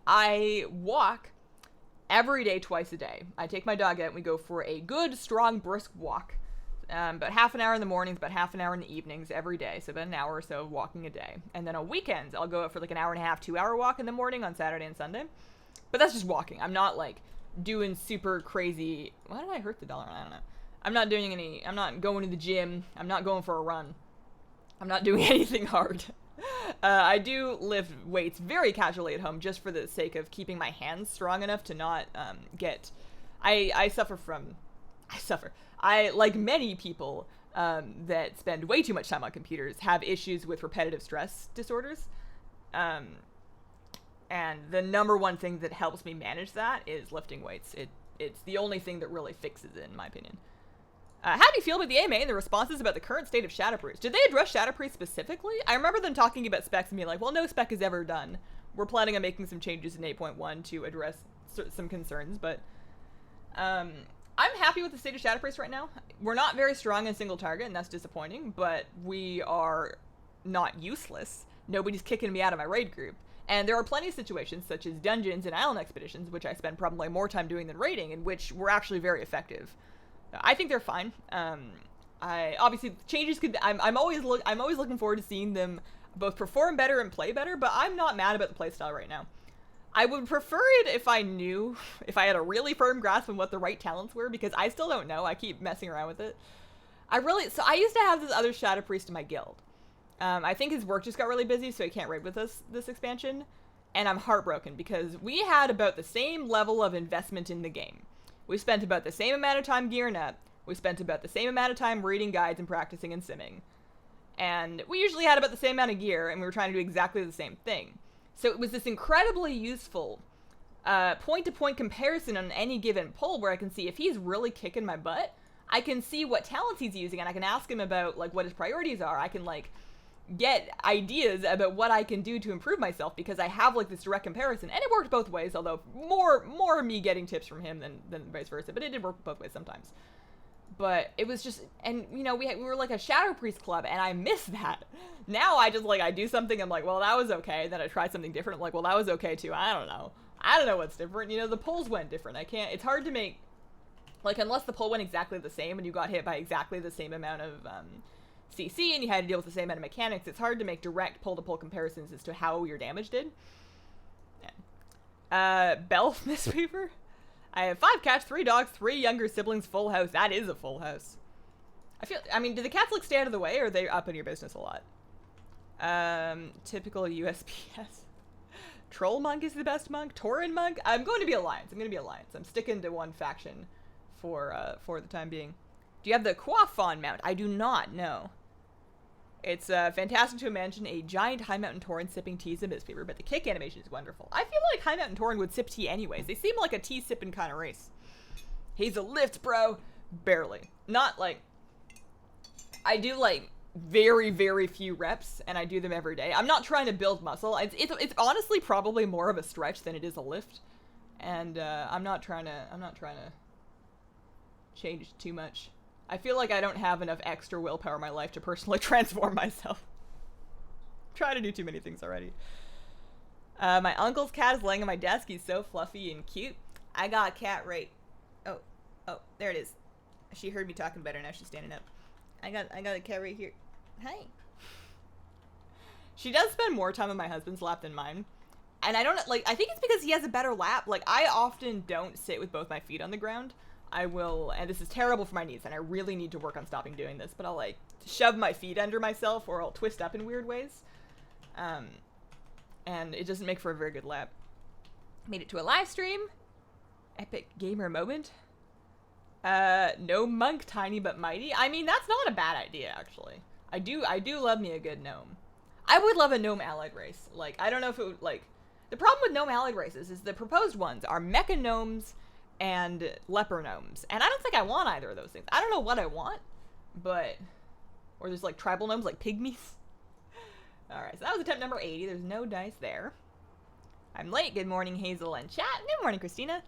I walk every day, twice a day. I take my dog out and we go for a good, strong, brisk walk. About half an hour in the mornings, about half an hour in the evenings every day. So about an hour or so of walking a day. And then on weekends, I'll go out for like an hour and a half, 2-hour walk in the morning on Saturday and Sunday. But that's just walking. I'm not like doing super crazy. Why did I hurt the dollar? I don't know. I'm not going to the gym. I'm not going for a run. I'm not doing anything hard. I do lift weights very casually at home just for the sake of keeping my hands strong enough to not I suffer. I, like many people that spend way too much time on computers, have issues with repetitive stress disorders. And the number one thing that helps me manage that is lifting weights. It's the only thing that really fixes it, in my opinion. How do you feel about the AMA and the responses about the current state of Shadowpriest? Did they address Shadowpriest specifically? I remember them talking about specs and being like, well, no spec is ever done. We're planning on making some changes in 8.1 to address some concerns, but I'm happy with the state of Shadowpriest right now. We're not very strong in single target, and that's disappointing, but we are not useless. Nobody's kicking me out of my raid group. And there are plenty of situations, such as dungeons and island expeditions, which I spend probably more time doing than raiding, in which we're actually very effective. I think they're fine. Obviously changes could. I'm always looking forward to seeing them both perform better and play better. But I'm not mad about the playstyle right now. I would prefer it if I had a really firm grasp on what the right talents were, because I still don't know. I keep messing around with it. I used to have this other Shadow Priest in my guild. I think his work just got really busy, so he can't raid with us this expansion. And I'm heartbroken because we had about the same level of investment in the game. We spent about the same amount of time gearing up. We spent about the same amount of time reading guides and practicing and simming. And we usually had about the same amount of gear, and we were trying to do exactly the same thing. So it was this incredibly useful point-to-point comparison on any given pull where I can see if he's really kicking my butt, I can see what talents he's using, and I can ask him about like what his priorities are. I can like get ideas about what I can do to improve myself because I have like this direct comparison, and it worked both ways, although more me getting tips from him than vice versa, but it did work both ways sometimes. But it was just, and you know, we were like a Shadow Priest club, and I miss that. Now I just like, I do something, I'm like, well, that was okay, then I try something different, I'm like, well, that was okay too. I don't know what's different, you know, the pulls went different. It's hard to make, like, unless the pull went exactly the same and you got hit by exactly the same amount of CC and you had to deal with the same amount of mechanics, it's hard to make direct pull-to-pull comparisons as to how your damage did. Yeah. Bell Mistweaver? I have 5 cats, 3 dogs, 3 younger siblings, full house. That is a full house. I mean, do the cats like stay out of the way, or are they up in your business a lot? Typical USPS. Troll Monk is the best monk. Tauren Monk? I'm going to be Alliance. I'm sticking to one faction for the time being. Do you have the Quaffon mount? I do not, no. It's fantastic to imagine a giant High Mountain Tauren sipping tea is a Mistweaver, but the kick animation is wonderful. I feel like High Mountain Tauren would sip tea anyways. They seem like a tea sipping kind of race. He's a lift, bro. Barely. Not like... I do like very, very few reps, and I do them every day. I'm not trying to build muscle. It's honestly probably more of a stretch than it is a lift. And I'm not trying to change too much. I feel like I don't have enough extra willpower in my life to personally transform myself. Try to do too many things already. My uncle's cat is laying on my desk. He's so fluffy and cute. I got a cat right. Oh, there it is. She heard me talking better. Now she's standing up. I got a cat right here. Hi. She does spend more time on my husband's lap than mine. And I think it's because he has a better lap. Like, I often don't sit with both my feet on the ground. I will, and this is terrible for my knees, and I really need to work on stopping doing this, but I'll, like, shove my feet under myself, or I'll twist up in weird ways. And it doesn't make for a very good lap. Made it to a live stream. Epic gamer moment. No monk, tiny but mighty. I mean, that's not a bad idea, actually. I do love me a good gnome. I would love a gnome allied race. Like, I don't know if it would, like... The problem with gnome allied races is the proposed ones are mecha gnomes and leper gnomes. And I don't think I want either of those things. I don't know what I want, but... Or there's, like, tribal gnomes, like pygmies. Alright, so that was attempt number 80. There's no dice there. I'm late. Good morning, Hazel and chat. Good morning, Christina.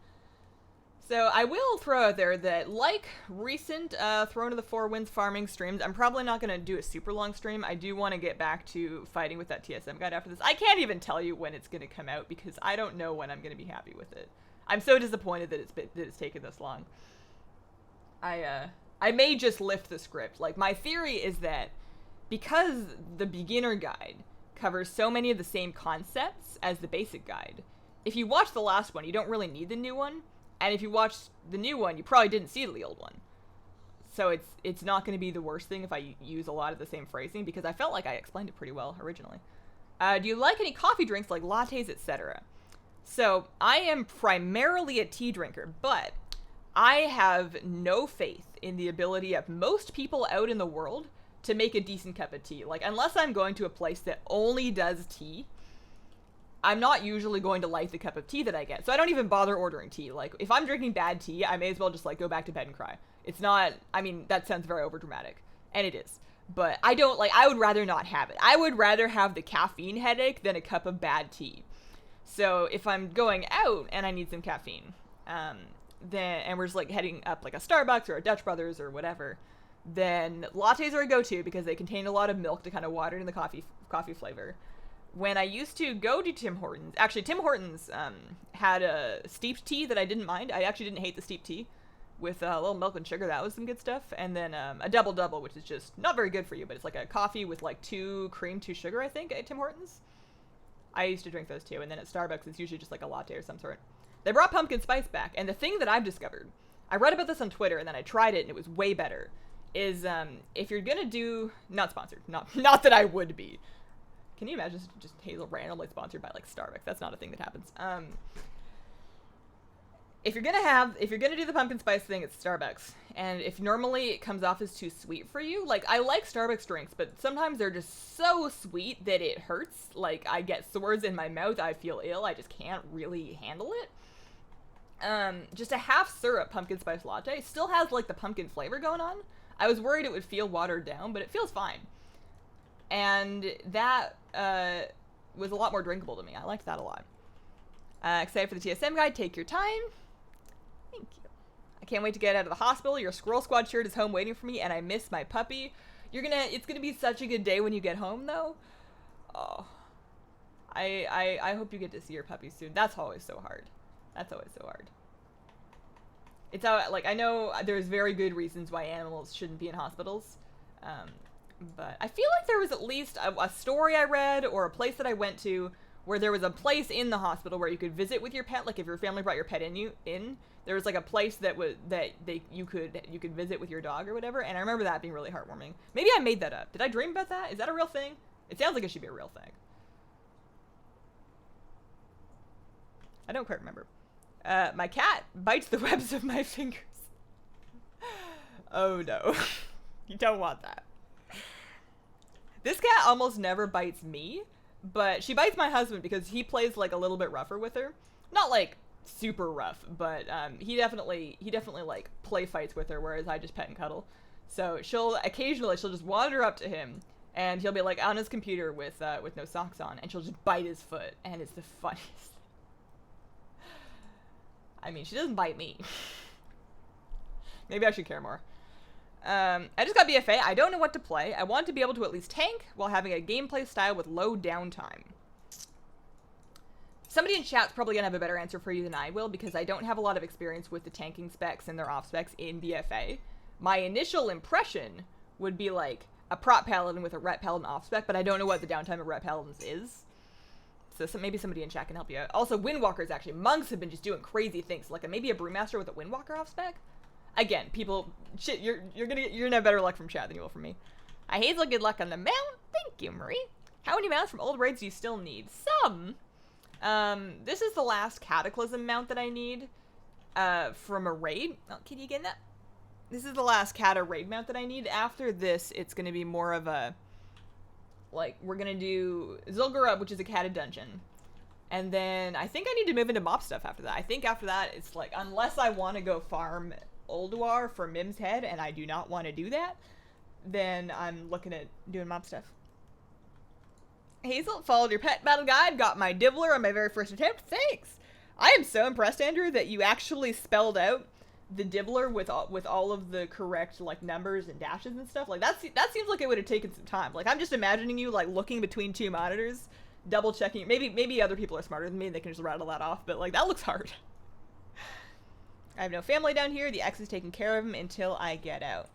So I will throw out there that, like recent Throne of the Four Winds farming streams, I'm probably not going to do a super long stream. I do want to get back to fighting with that TSM guide after this. I can't even tell you when it's going to come out because I don't know when I'm going to be happy with it. I'm so disappointed that it's taken this long. I may just lift the script. Like, my theory is that because the beginner guide covers so many of the same concepts as the basic guide, if you watch the last one, you don't really need the new one. And if you watch the new one, you probably didn't see the old one. So it's not going to be the worst thing if I use a lot of the same phrasing, because I felt like I explained it pretty well originally. Do you like any coffee drinks like lattes, etc.? So I am primarily a tea drinker, but I have no faith in the ability of most people out in the world to make a decent cup of tea. Like, unless I'm going to a place that only does tea, I'm not usually going to like the cup of tea that I get. So I don't even bother ordering tea. Like, if I'm drinking bad tea, I may as well just, like, go back to bed and cry. It's not, I mean, that sounds very overdramatic. And it is. But I don't, like, I would rather not have it. I would rather have the caffeine headache than a cup of bad tea. So if I'm going out and I need some caffeine, and we're just, like, heading up, like, a Starbucks or a Dutch Brothers or whatever, then lattes are a go-to because they contain a lot of milk to kind of water in the coffee flavor. When I used to go to Tim Hortons, actually Tim Hortons had a steeped tea that I didn't mind. I actually didn't hate the steeped tea with a little milk and sugar. That was some good stuff. And then a double-double, which is just not very good for you, but it's like a coffee with like 2 cream, 2 sugar, I think, at Tim Hortons. I used to drink those too. And then at Starbucks, it's usually just like a latte or some sort. They brought pumpkin spice back. And the thing that I've discovered, I read about this on Twitter and then I tried it and it was way better, is if you're going to do, not sponsored, not that I would be. Can you imagine just Hazel randomly sponsored by, like, Starbucks? That's not a thing that happens. If you're gonna do the pumpkin spice thing at Starbucks, and if normally it comes off as too sweet for you, like, I like Starbucks drinks, but sometimes they're just so sweet that it hurts. Like, I get sores in my mouth, I feel ill, I just can't really handle it. Just a half syrup pumpkin spice latte still has, like, the pumpkin flavor going on. I was worried it would feel watered down, but it feels fine. And that was a lot more drinkable to me. I liked that a lot. Excited for the TSM guide. Take your time. Thank you. I can't wait to get out of the hospital. Your Squirrel Squad shirt is home waiting for me, and I miss my puppy. It's gonna be such a good day when you get home, though. Oh, I hope you get to see your puppy soon. That's always so hard. That's always so hard. It's how, like, I know there's very good reasons why animals shouldn't be in hospitals. But I feel like there was at least a story I read or a place that I went to where there was a place in the hospital where you could visit with your pet. Like, if your family brought your pet in, there was like a place that you could visit with your dog or whatever. And I remember that being really heartwarming. Maybe I made that up. Did I dream about that? Is that a real thing? It sounds like it should be a real thing. I don't quite remember. My cat bites the webs of my fingers. Oh no. You don't want that. This cat almost never bites me, but she bites my husband because he plays, like, a little bit rougher with her. Not, like, super rough, but he definitely like play fights with her, whereas I just pet and cuddle. So occasionally she'll just wander up to him and he'll be like on his computer with no socks on, and she'll just bite his foot, and it's the funniest. I mean, she doesn't bite me. Maybe I should care more. I just got BFA. I don't know what to play. I want to be able to at least tank while having a gameplay style with low downtime. Somebody in chat's probably going to have a better answer for you than I will, because I don't have a lot of experience with the tanking specs and their off specs in BFA. My initial impression would be like a prop paladin with a ret paladin off spec, but I don't know what the downtime of ret paladins is. So maybe somebody in chat can help you out. Also, Windwalkers, actually. Monks have been just doing crazy things. Like maybe a Brewmaster with a Windwalker off spec. Again, people, shit, you're gonna have better luck from chat than you will from me. Hazel, good luck on the mount. Thank you, Marie. How many mounts from old raids do you still need? Some. This is the last Cataclysm mount that I need, from a raid. Oh, can you get that? This is the last Cata raid mount that I need. After this, it's gonna be more of a, like, we're gonna do Zul'Gurub, which is a Cata dungeon. And then I think I need to move into mob stuff after that. I think after that, it's like, unless I want to go farm Ulduar for Mim's head, and I do not want to do that, then I'm looking at doing mob stuff. Hazel, followed your pet battle guide, got my Dibbler on my very first attempt. Thanks! I am so impressed, Andrew, that you actually spelled out the Dibbler with all of the correct, like, numbers and dashes and stuff. Like, that seems like it would have taken some time. Like, I'm just imagining you, like, looking between two monitors, double checking. Maybe other people are smarter than me and they can just rattle that off, but, like, that looks hard. I have no family down here. The ex is taking care of him until I get out.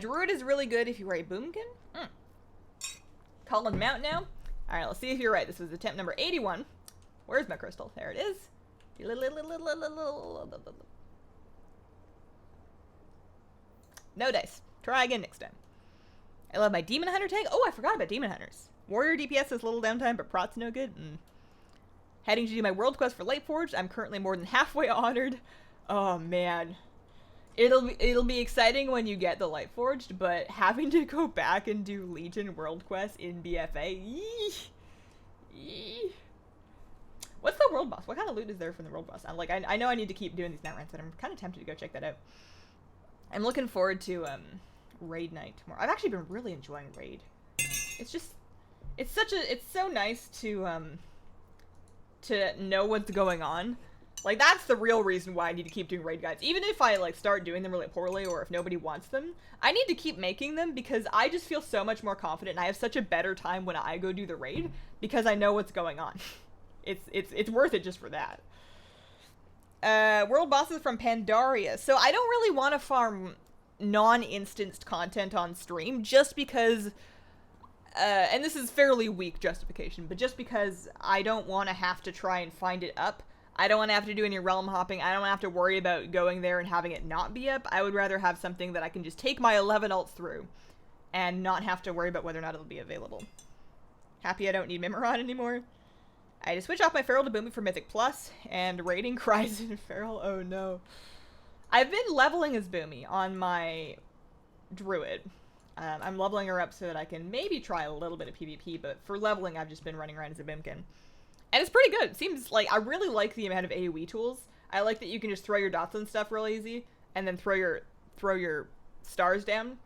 Druid is really good if you are a boomkin. Colin Mount now. Alright, let's see if you're right. This was attempt number 81. Where's my crystal? There it is. No dice. Try again next time. I love my Demon Hunter tank. Oh, I forgot about Demon Hunters. Warrior DPS has little downtime, but Prot's no good. Heading to do my world quest for Lightforged. I'm currently more than halfway honored. Oh, man. It'll be exciting when you get the Lightforged, but having to go back and do Legion world quest in BFA. Eee. What's the world boss? What kind of loot is there from the world boss? I know I need to keep doing these night runs, but I'm kind of tempted to go check that out. I'm looking forward to raid night tomorrow. I've actually been really enjoying raid. It's so nice to know what's going on. Like, that's the real reason why I need to keep doing raid guides. Even if I, like, start doing them really poorly or if nobody wants them, I need to keep making them because I just feel so much more confident and I have such a better time when I go do the raid because I know what's going on. It's worth it just for that. World bosses from Pandaria. So I don't really want to farm non-instanced content on stream just because, and this is fairly weak justification, but just because I don't want to have to try and find it up. I don't want to have to do any realm hopping. I don't have to worry about going there and having it not be up. I would rather have something that I can just take my 11 alts through and not have to worry about whether or not it'll be available. Happy I don't need Mimiron anymore. I had to switch off my Feral to Boomy for Mythic Plus, and raiding cries in Feral. Oh no. I've been leveling as Boomy on my Druid. I'm leveling her up so that I can maybe try a little bit of PvP, but for leveling I've just been running around as a Boomkin. And it's pretty good. It seems like I really like the amount of AoE tools. I like that you can just throw your dots and stuff real easy, and then throw your stars down.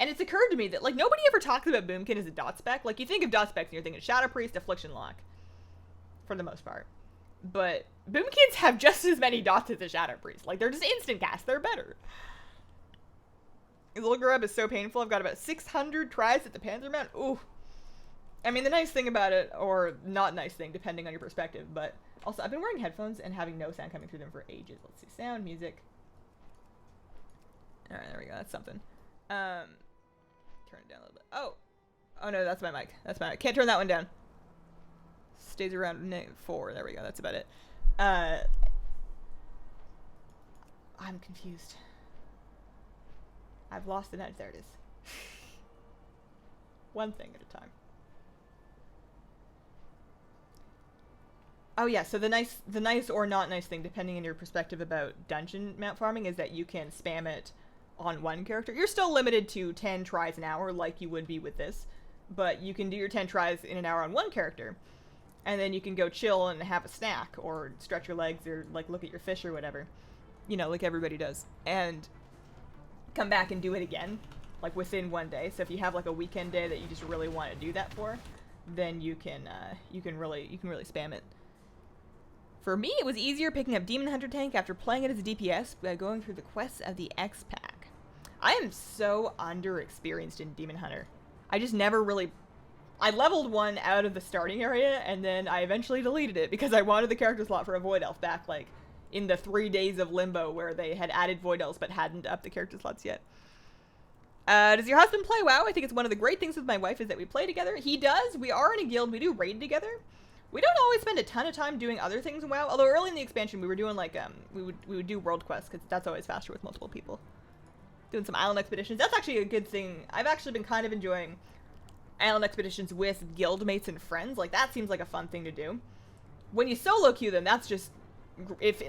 And it's occurred to me that, like, nobody ever talks about Boomkin as a dot spec. Like, you think of dot specs and you're thinking Shadow Priest, Affliction Lock, for the most part. But Boomkins have just as many dots as a Shadow Priest. Like, they're just instant cast. They're better. Zul'Gurub is so painful. I've got about 600 tries at the Panzer Mount. Ooh. I mean, the nice thing about it, or not nice thing, depending on your perspective, but also I've been wearing headphones and having no sound coming through them for ages. Let's see, sound, music. All right, there we go. That's something. Turn it down a little bit. Oh no, that's my mic. That's my mic. Can't turn that one down. Stays around 4. There we go. That's about it. I'm confused. I've lost the net. There it is. One thing at a time. Oh yeah, so the nice or not nice thing, depending on your perspective about dungeon mount farming, is that you can spam it on one character. You're still limited to 10 tries an hour, like you would be with this, but you can do your 10 tries in an hour on one character, and then you can go chill and have a snack, or stretch your legs, or, like, look at your fish or whatever. You know, like everybody does. And come back and do it again, like, within one day. So if you have, like, a weekend day that you just really want to do that for, then you can really spam it. For me, it was easier picking up Demon Hunter tank after playing it as a DPS by going through the quests of the X pack. I am so underexperienced in Demon Hunter. I just never really... I leveled one out of the starting area, and then I eventually deleted it because I wanted the character slot for a Void Elf back, like, in the 3 days of limbo where they had added Void Elves but hadn't upped the character slots yet. Does your husband play WoW? I think it's one of the great things with my wife is that we play together. He does. We are in a guild. We do raid together. We don't always spend a ton of time doing other things in WoW, although early in the expansion we were doing, like, we would do world quests, because that's always faster with multiple people. Doing some island expeditions. That's actually a good thing. I've actually been kind of enjoying island expeditions with guildmates and friends, like, that seems like a fun thing to do. When you solo queue them, that's just,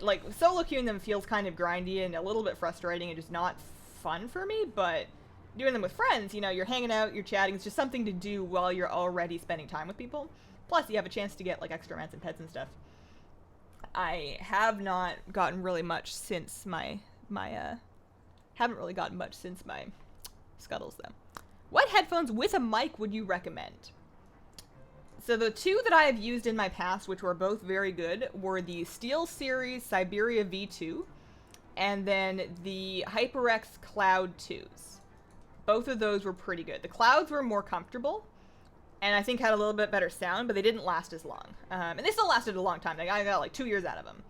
like, solo queuing them feels kind of grindy and a little bit frustrating and just not fun for me, but doing them with friends, you know, you're hanging out, you're chatting, it's just something to do while you're already spending time with people. Plus, you have a chance to get, like, extra mats and pets and stuff. I have not gotten really much since haven't really gotten much since my scuttles, though. What headphones with a mic would you recommend? So the two that I have used in my past, which were both very good, were the SteelSeries Siberia V2 and then the HyperX Cloud 2s. Both of those were pretty good. The Clouds were more comfortable and I think had a little bit better sound, but they didn't last as long. And they still lasted a long time. Like, I got like 2 years out of them.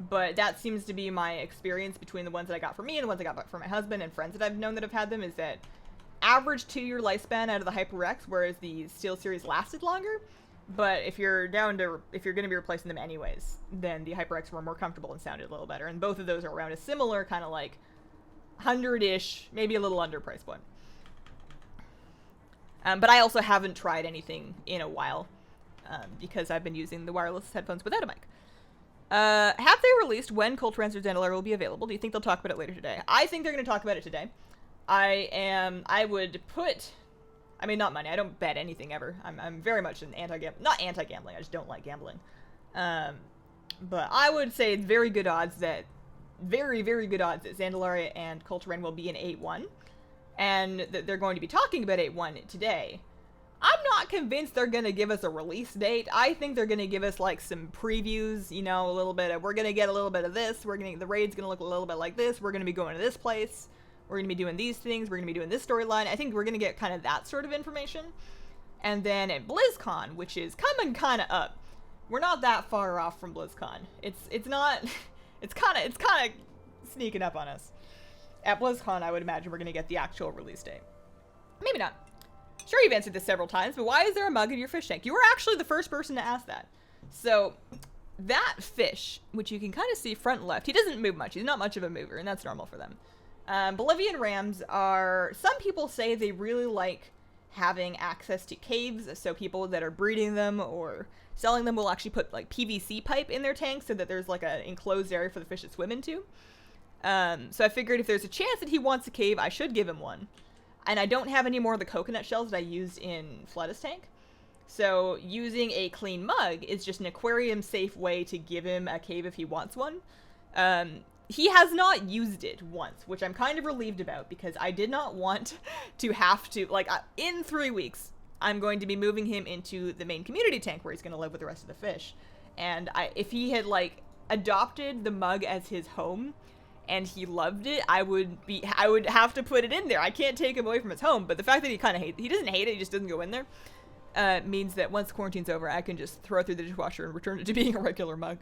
But that seems to be my experience between the ones that I got for me and the ones I got for my husband and friends that I've known that have had them, is that average 2-year lifespan out of the HyperX, whereas the SteelSeries lasted longer. But if you're going to be replacing them anyways, then the HyperX were more comfortable and sounded a little better. And both of those are around a similar kind of like 100-ish, maybe a little under price point. But I also haven't tried anything in a while because I've been using the wireless headphones without a mic. Have they released when Cold Transfer Zandalari will be available? Do you think they'll talk about it later today? I think they're going to talk about it today. I would put, I mean, not money. I don't bet anything ever. I'm very much an not anti-gambling. I just don't like gambling. But I would say it's very good odds that Zandalari and Coltrane will be in 8-1. And that they're going to be talking about 8-1 today. I'm not convinced they're going to give us a release date. I think they're going to give us, like, some previews, you know, a little bit of, we're going to get a little bit of this, the raid's going to look a little bit like this, we're going to be going to this place, we're going to be doing these things, we're going to be doing this storyline. I think we're going to get kind of that sort of information. And then at BlizzCon, which is coming kind of up, we're not that far off from BlizzCon. It's not, it's kind of sneaking up on us. At BlizzCon, I would imagine we're going to get the actual release date. Maybe not. Sure, you've answered this several times, but why is there a mug in your fish tank? You were actually the first person to ask that. So, that fish, which you can kind of see front left, he doesn't move much. He's not much of a mover, and that's normal for them. Bolivian rams are, some people say they really like having access to caves, so people that are breeding them or selling them will actually put, like, PVC pipe in their tank so that there's, like, an enclosed area for the fish to swim into. So I figured if there's a chance that he wants a cave, I should give him one. And I don't have any more of the coconut shells that I used in Floodus tank. So using a clean mug is just an aquarium safe way to give him a cave if he wants one. He has not used it once, which I'm kind of relieved about because I did not want to have to, like, in 3 weeks, I'm going to be moving him into the main community tank where he's going to live with the rest of the fish. And if he had, like, adopted the mug as his home, and he loved it, I would have to put it in there. I can't take him away from his home, but the fact that he doesn't hate it, he just doesn't go in there, means that once quarantine's over, I can just throw it through the dishwasher and return it to being a regular mug.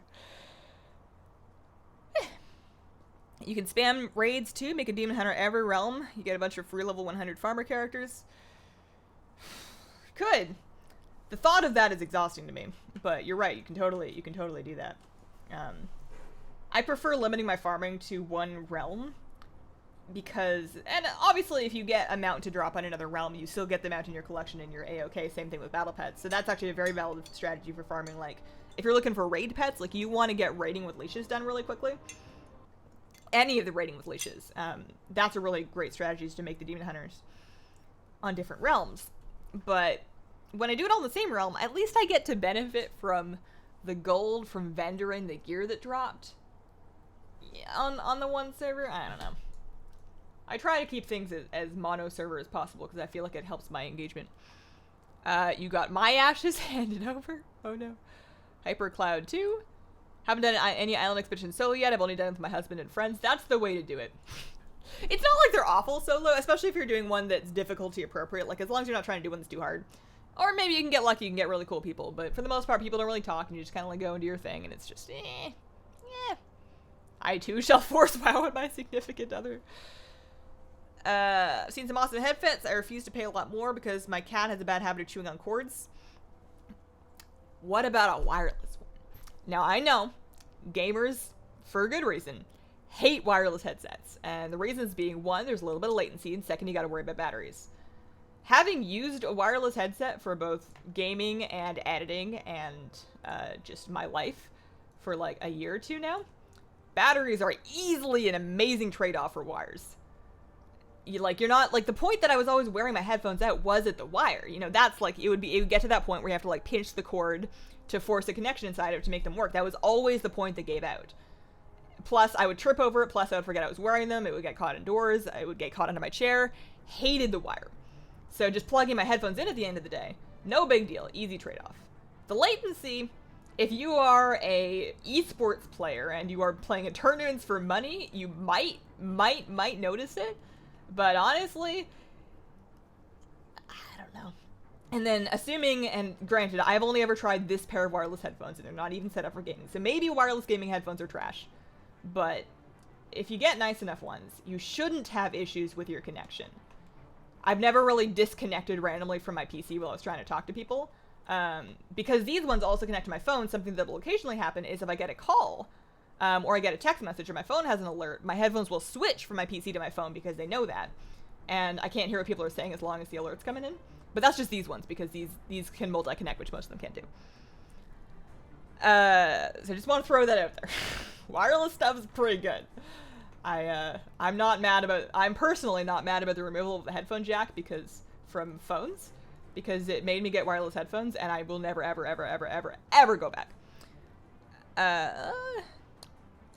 You can spam raids too, make a demon hunter every realm. You get a bunch of free level 100 farmer characters. Could. The thought of that is exhausting to me, but you're right, you can totally do that. I prefer limiting my farming to one realm because, and obviously if you get a mount to drop on another realm, you still get the mount in your collection and you're A-okay. Same thing with battle pets. So that's actually a very valid strategy for farming. Like, if you're looking for raid pets, like you want to get raiding with leashes done really quickly, any of the raiding with leashes, that's a really great strategy, is to make the demon hunters on different realms. But when I do it all in the same realm, at least I get to benefit from the gold from vendoring the gear that dropped on the one server. I don't know. I try to keep things as mono server as possible because I feel like it helps my engagement. You got my ashes handed over. Oh no. Hyper Cloud 2. Haven't done any island expedition solo yet. I've only done it with my husband and friends. That's the way to do it. It's not like they're awful solo, especially if you're doing one that's difficulty appropriate. Like, as long as you're not trying to do one that's too hard. Or maybe you can get lucky, you can get really cool people. But for the most part, people don't really talk, and you just kind of like go and do your thing, and it's just, yeah. I too shall force WoW on my significant other. I've seen some awesome head fits. I refuse to pay a lot more because my cat has a bad habit of chewing on cords. What about a wireless one? Now, I know gamers, for a good reason, hate wireless headsets. And the reasons being, one, there's a little bit of latency, and second, you gotta worry about batteries. having used a wireless headset for both gaming and editing and just my life for like a year or two now, batteries are easily an amazing trade-off for wires. You're not, like, the point that I was always wearing my headphones out was at the wire. You know, that's, like, it would get to that point where you have to, like, pinch the cord to force a connection inside of it to make them work. That was always the point that gave out. Plus, I would trip over it. Plus, I would forget I was wearing them. It would get caught indoors. I would get caught under my chair. Hated the wire. So just plugging my headphones in at the end of the day, no big deal. Easy trade-off. The latency, if you are a esports player and you are playing in tournaments for money, you might notice it. But honestly, I don't know. And then assuming, and granted, I've only ever tried this pair of wireless headphones and they're not even set up for gaming. So maybe wireless gaming headphones are trash. But if you get nice enough ones, you shouldn't have issues with your connection. I've never really disconnected randomly from my PC while I was trying to talk to people. Because these ones also connect to my phone. Something that will occasionally happen is if I get a call, or I get a text message or my phone has an alert, my headphones will switch from my PC to my phone because they know that. And I can't hear what people are saying as long as the alert's coming in. But that's just these ones, because these can multi-connect, which most of them can't do. So I just want to throw that out there. Wireless stuff is pretty good. I'm personally not mad about the removal of the headphone jack from phones, because it made me get wireless headphones, and I will never, ever go back.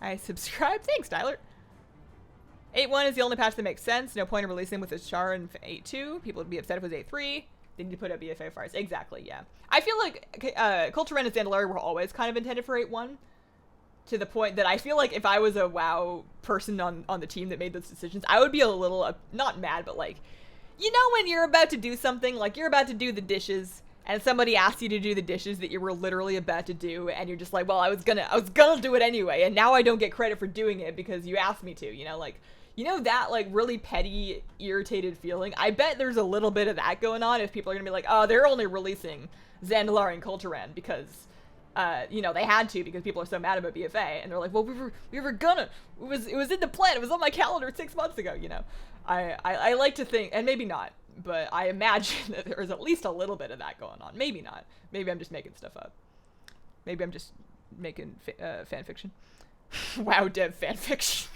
I subscribe. Thanks, Tyler. 8.1 is the only patch that makes sense. No point in releasing with a char in 8.2. People would be upset if it was 8.3. They need to put up BFA fires. Exactly, yeah. I feel like Culture and Zandalari were always kind of intended for 8.1. To the point that I feel like if I was a WoW person on the team that made those decisions, I would be a little, not mad, but like, you know when you're about to do something, like you're about to do the dishes, and somebody asks you to do the dishes that you were literally about to do, and you're just like, well, I was gonna do it anyway, and now I don't get credit for doing it because you asked me to, you know, like, you know that, like, really petty, irritated feeling? I bet there's a little bit of that going on if people are gonna be like, oh, they're only releasing Zandalari and Kulturan because, you know, they had to because people are so mad about BFA, and they're like, well, we were gonna, it was in the plan, it was on my calendar 6 months ago, you know? I like to think, and maybe not, but I imagine that there's at least a little bit of that going on. Maybe not. Maybe I'm just making stuff up. Maybe I'm just making fan fiction. WoW dev fan fiction.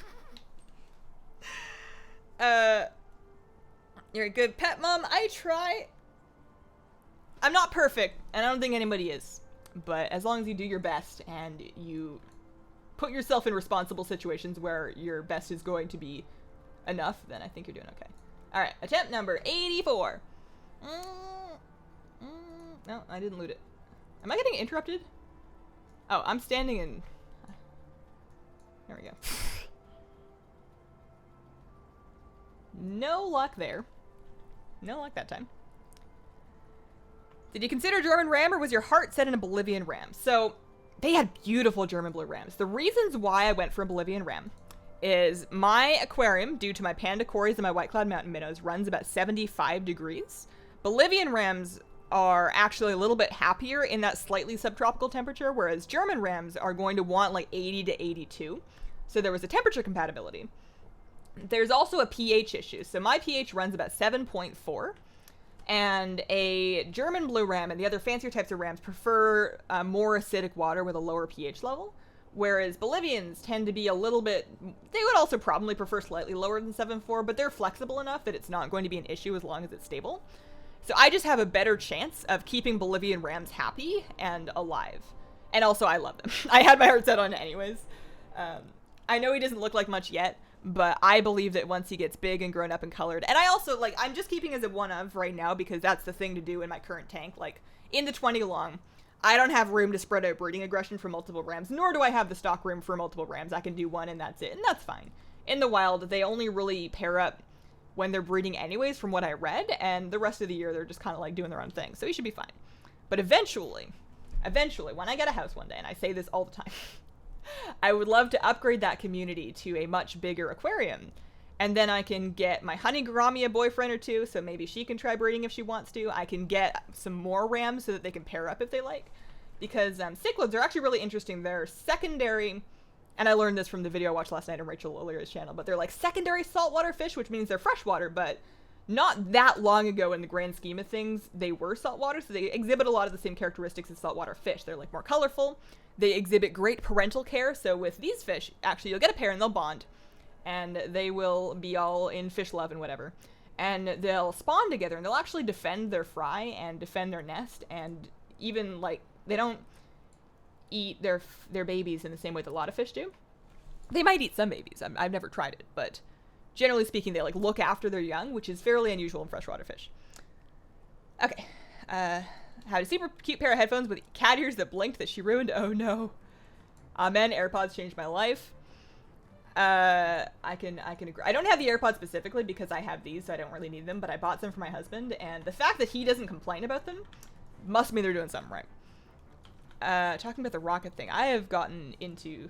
You're a good pet mom. I try. I'm not perfect, and I don't think anybody is. But as long as you do your best and you put yourself in responsible situations where your best is going to be enough, then I think you're doing okay. Alright, attempt number 84. No, I didn't loot it. Am I getting interrupted? Oh, I'm standing in... There we go. No luck there. No luck that time. Did you consider German RAM, or was your heart set in a Bolivian RAM? So, they had beautiful German blue rams. The reasons why I went for a Bolivian RAM is my aquarium, due to my panda cories and my white cloud mountain minnows, runs about 75 degrees. Bolivian rams are actually a little bit happier in that slightly subtropical temperature, whereas German rams are going to want like 80 to 82. So there was a temperature compatibility. There's also a pH issue. So my pH runs about 7.4. And a German blue ram and the other fancier types of rams prefer more acidic water with a lower pH level, whereas Bolivians tend to be a little bit, they would also probably prefer slightly lower than 7.4, but they're flexible enough that it's not going to be an issue as long as it's stable. So I just have a better chance of keeping Bolivian rams happy and alive. And also I love them. I had my heart set on it anyways. I know he doesn't look like much yet, but I believe that once he gets big and grown up and colored, and I also, like, I'm just keeping as a one of right now because that's the thing to do in my current tank. Like, in the 20 long, I don't have room to spread out breeding aggression for multiple rams, nor do I have the stock room for multiple rams. I can do one and that's it, and that's fine. In the wild, they only really pair up when they're breeding anyways, from what I read, and the rest of the year they're just kind of like doing their own thing, so he should be fine. But eventually, when I get a house one day, and I say this all the time, I would love to upgrade that community to a much bigger aquarium. And then I can get my honey gourami a boyfriend or two, so maybe she can try breeding if she wants to. I can get some more rams so that they can pair up if they like. Because cichlids are actually really interesting. They're secondary, and I learned this from the video I watched last night on Rachel O'Leary's channel, but they're like secondary saltwater fish, which means they're freshwater, but not that long ago in the grand scheme of things, they were saltwater, so they exhibit a lot of the same characteristics as saltwater fish. They're like more colorful. They exhibit great parental care, so with these fish, actually you'll get a pair and they'll bond, and they will be all in fish love and whatever. And they'll spawn together, and they'll actually defend their fry and defend their nest, and even, like, they don't eat their babies in the same way that a lot of fish do. They might eat some babies. I've never tried it, but generally speaking, they, like, look after their young, which is fairly unusual in freshwater fish. Okay. Had a super cute pair of headphones with cat ears that blinked that she ruined. Oh, no. Amen. AirPods changed my life. I can agree. I don't have the AirPods specifically because I have these, so I don't really need them, but I bought some for my husband, and the fact that he doesn't complain about them must mean they're doing something right. Talking about the rocket thing, I've gotten into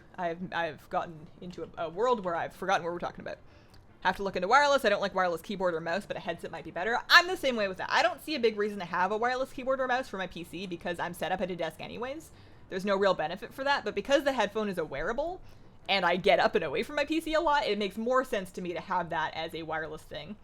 a world where I've forgotten what we're talking about. Have to look into wireless. I don't like wireless keyboard or mouse, but a headset might be better. I'm the same way with that. I don't see a big reason to have a wireless keyboard or mouse for my PC because I'm set up at a desk anyways. There's no real benefit for that, but because the headphone is a wearable, and I get up and away from my PC a lot, it makes more sense to me to have that as a wireless thing.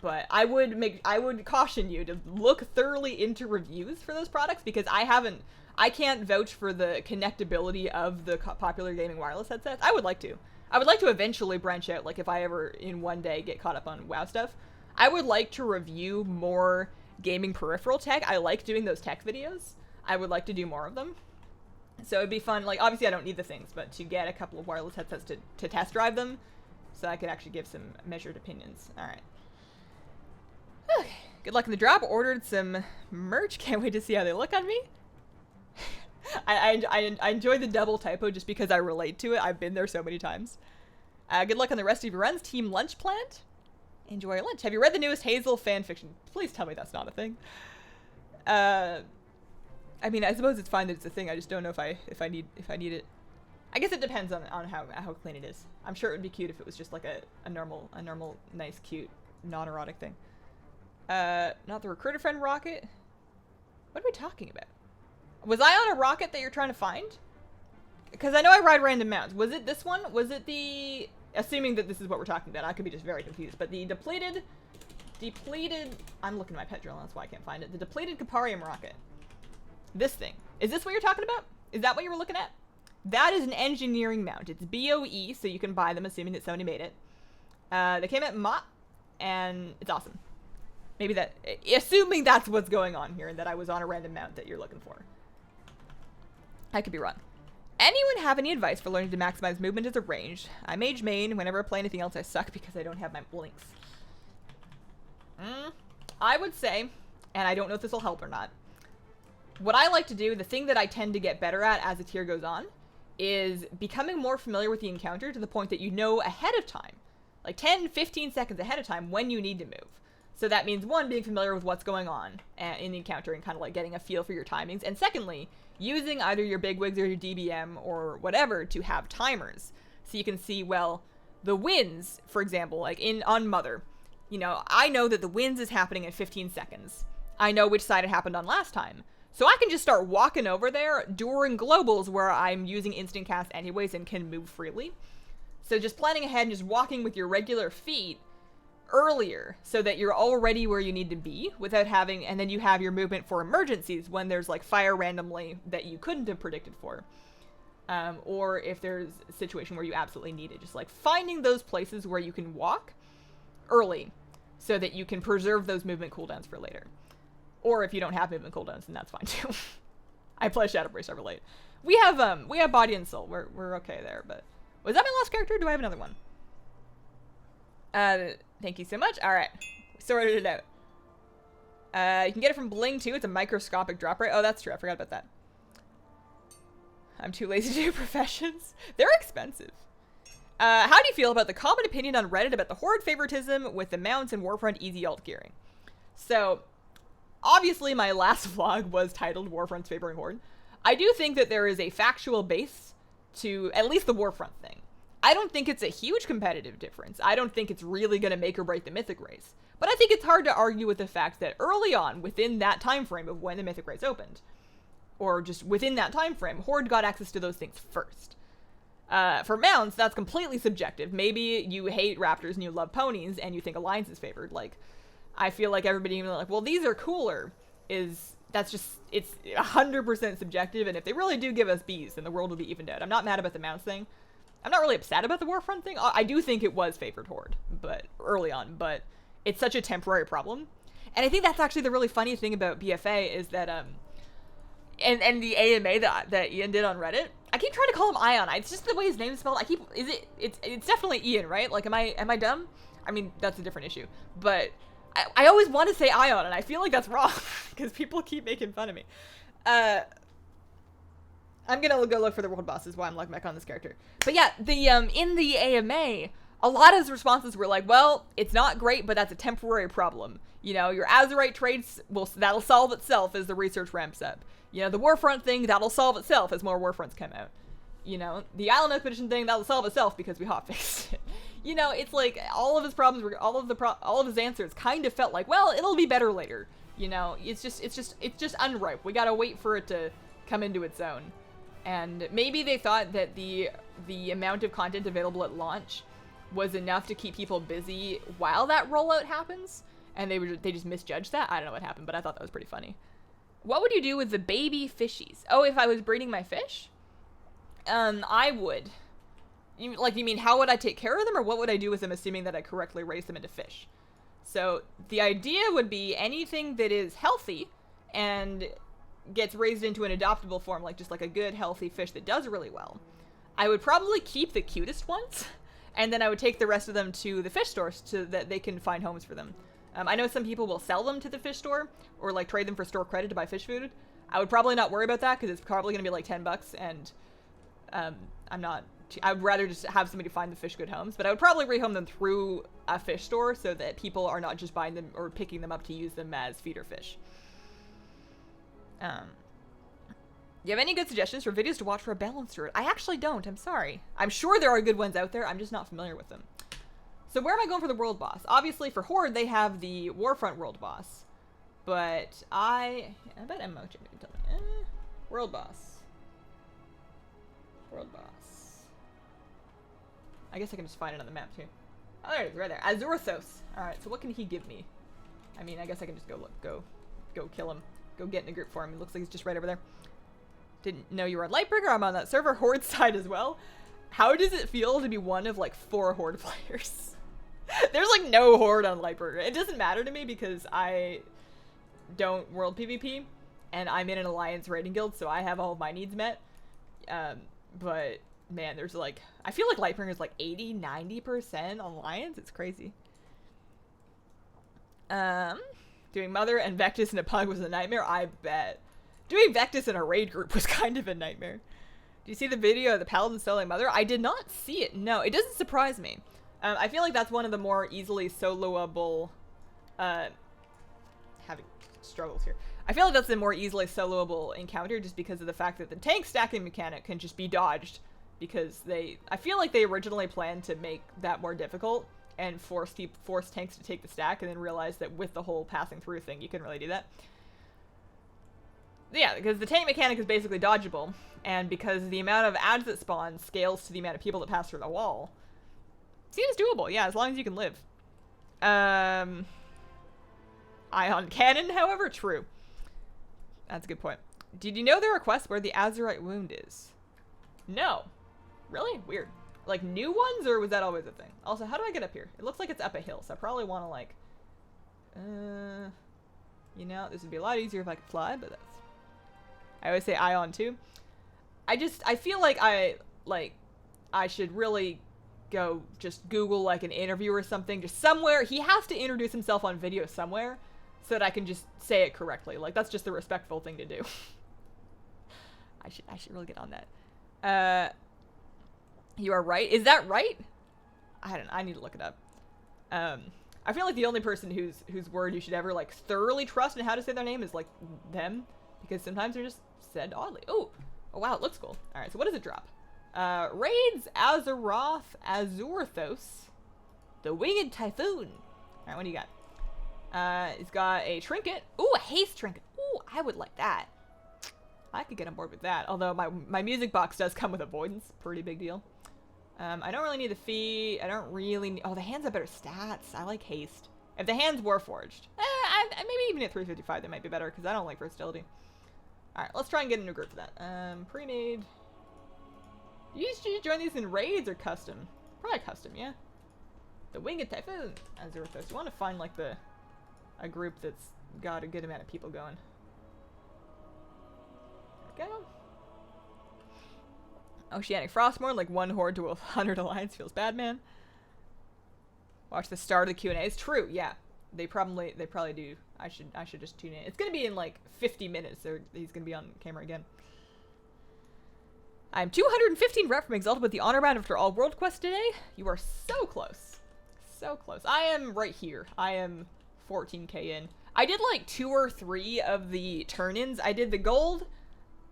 But I would caution you to look thoroughly into reviews for those products because I can't vouch for the connectability of the popular gaming wireless headsets. I would like to eventually branch out, like if I ever in one day get caught up on WoW stuff. I would like to review more gaming peripheral tech. I like doing those tech videos. I would like to do more of them. So it'd be fun, like, obviously I don't need the things, but to get a couple of wireless headsets to test drive them, so I could actually give some measured opinions. Alright. Okay. Good luck in the drop. Ordered some merch. Can't wait to see how they look on me. I enjoy the double typo just because I relate to it. I've been there so many times. Good luck on the rest of your runs. Team Lunch Plant. Enjoy your lunch. Have you read the newest Hazel fanfiction? Please tell me that's not a thing. I mean, I suppose it's fine that it's a thing. I just don't know if I need it. I guess it depends on how clean it is. I'm sure it would be cute if it was just like a normal, nice, cute, non-erotic thing. Not the recruiter friend rocket. What are we talking about? Was I on a rocket that you're trying to find? Because I know I ride random mounts. Was it this one? Was it the... Assuming that this is what we're talking about. I could be just very confused. But the depleted... I'm looking at my pet journal. That's why I can't find it. The depleted Caparium rocket. This thing. Is this what you're talking about? Is that what you were looking at? That is an engineering mount. It's BOE, so you can buy them, assuming that Sony made it. They came at MOT, and it's awesome. Maybe that... Assuming that's what's going on here, and that I was on a random mount that you're looking for. I could be wrong. Anyone have any advice for learning to maximize movement as a range? I mage main. Whenever I play anything else, I suck because I don't have my blinks. I would say, and I don't know if this will help or not, what I like to do, the thing that I tend to get better at as the tier goes on, is becoming more familiar with the encounter to the point that you know ahead of time, like 10, 15 seconds ahead of time, when you need to move. So that means, one, being familiar with what's going on in the encounter and kind of like getting a feel for your timings. And secondly, using either your bigwigs or your DBM or whatever to have timers. So you can see, well, the wins, for example, like on Mother, you know, I know that the wins is happening in 15 seconds. I know which side it happened on last time. So I can just start walking over there during globals where I'm using instant cast anyways and can move freely. So just planning ahead and just walking with your regular feet earlier so that you're already where you need to be without having, and then you have your movement for emergencies when there's like fire randomly that you couldn't have predicted for. Or if there's a situation where you absolutely need it. Just like finding those places where you can walk early so that you can preserve those movement cooldowns for later. Or if you don't have movement cooldowns, then that's fine too. I play Shadowbreak server late. We have Body and Soul. We're okay there, but was that my last character? Or do I have another one? Thank you so much. All right, sorted it out. You can get it from Bling too. It's a microscopic drop rate. Oh, that's true. I forgot about that. I'm too lazy to do professions. They're expensive. How do you feel about the common opinion on Reddit about the Horde favoritism with the mounts and Warfront easy alt gearing? So, obviously my last vlog was titled Warfront's favoring Horde. I do think that there is a factual base to at least the Warfront thing. I don't think it's a huge competitive difference. I don't think it's really going to make or break the Mythic race. But I think it's hard to argue with the fact that early on, within that time frame of when the Mythic race opened, or just within that time frame, Horde got access to those things first. For mounts, that's completely subjective. Maybe you hate raptors and you love ponies and you think Alliance is favored. Like, I feel like everybody even like, well, these are cooler. That's just, it's 100% subjective, and if they really do give us bees, then the world will be evened out. I'm not mad about the mounts thing. I'm not really upset about the Warfront thing. I do think it was favored Horde, but early on, but it's such a temporary problem. And I think that's actually the really funny thing about BFA is that, and the AMA that Ian did on Reddit, I keep trying to call him Ion. It's just the way his name's spelled. It's definitely Ian, right? Like, am I dumb? I mean, that's a different issue, but I always want to say Ion, and I feel like that's wrong, because people keep making fun of me. I'm gonna go look for the world bosses while I'm looking back on this character. But yeah, in the AMA, a lot of his responses were like, well, it's not great, but that's a temporary problem. You know, your Azerite traits, that'll solve itself as the research ramps up. You know, the Warfront thing, that'll solve itself as more Warfronts come out. You know, the Island Expedition thing, that'll solve itself because we hotfixed it. You know, it's like all of his problems were, all of his answers kind of felt like, well, it'll be better later. You know, it's just unripe. We gotta wait for it to come into its own. And maybe they thought that the amount of content available at launch was enough to keep people busy while that rollout happens, and they just misjudged that. I don't know what happened, but I thought that was pretty funny. What would you do with the baby fishies? Oh, if I was breeding my fish? I would. You mean how would I take care of them, or what would I do with them assuming that I correctly raise them into fish? So the idea would be anything that is healthy and gets raised into an adoptable form, like just like a good healthy fish that does really well. I would probably keep the cutest ones, and then I would take the rest of them to the fish stores so that they can find homes for them. I know some people will sell them to the fish store or like trade them for store credit to buy fish food. I would probably not worry about that because it's probably going to be like $10, and I would rather just have somebody find the fish good homes, but I would probably rehome them through a fish store so that people are not just buying them or picking them up to use them as feeder fish. Do you have any good suggestions for videos to watch for a balanced druid? I actually don't. I'm sorry. I'm sure there are good ones out there. I'm just not familiar with them. So where am I going for the world boss? Obviously for Horde, they have the Warfront world boss. But I bet Emoji can tell me. World boss. World boss. I guess I can just find it on the map too. Oh, there it is, right there. Azurthos. Alright, so what can he give me? I mean, I guess I can just go kill him. Go get in a group for him. It looks like he's just right over there. Didn't know you were on Lightbringer. I'm on that server Horde side as well. How does it feel to be one of like 4 Horde players? There's like no Horde on Lightbringer. It doesn't matter to me because I don't world PvP and I'm in an Alliance raiding guild, so I have all of my needs met. But man, there's like, I feel like Lightbringer is like 80-90% Alliance. It's crazy. Doing Mother and Vectis in a pug was a nightmare, I bet. Doing Vectis in a raid group was kind of a nightmare. Do you see the video of the Paladin soloing Mother? I did not see it. No, it doesn't surprise me. I feel like that's one of the more easily soloable, having struggles here. I feel like that's the more easily soloable encounter just because of the fact that the tank stacking mechanic can just be dodged because I feel like they originally planned to make that more difficult and force tanks to take the stack and then realize that with the whole passing through thing, you couldn't really do that. Yeah, because the tank mechanic is basically dodgeable, and because the amount of ads that spawn scales to the amount of people that pass through the wall, seems doable, yeah, as long as you can live. Ion cannon, however, true. That's a good point. Did you know there are quests where the Azerite wound is? No. Really? Weird. Like new ones, or was that always a thing? Also, how do I get up here? It looks like it's up a hill, so I probably want to like, you know, this would be a lot easier if I could fly, but that's, I always say Ion too. I feel like I should really go just Google like an interview or something, just somewhere. He has to introduce himself on video somewhere so that I can just say it correctly. Like, that's just the respectful thing to do. I should really get on that. You are right. Is that right? I need to look it up. I feel like the only person whose word you should ever like thoroughly trust in how to say their name is like them, because sometimes they're just said oddly. Oh wow, it looks cool. All right, so what does it drop? Raids Azeroth Azurthos, the Winged Typhoon. All right, what do you got? It's got a trinket. Ooh, a haste trinket. Ooh, I would like that. I could get on board with that. Although my music box does come with avoidance. Pretty big deal. I don't really need the fee. I don't really need... Oh, the hands have better stats. I like haste. If the hands were forged. Maybe even at 355 they might be better, because I don't like versatility. Alright, let's try and get into a group for that. Pre-made. You usually join these in raids or custom? Probably custom, yeah. The Winged Typhoon. Azerite. You want to find, like, a group that's got a good amount of people going. There we go. Oceanic Frostmourne, like 1 horde to 100 alliance. Feels bad, man. Watch the start of the Q&A. It's true, yeah. They probably do. I should just tune in. It's gonna be in like 50 minutes. He's gonna be on camera again. I'm 215 rep from Exalted with the honor bound after all world quests today. You are so close. So close. I am right here. I am 14k in. I did like 2 or 3 of the turn-ins. I did the gold,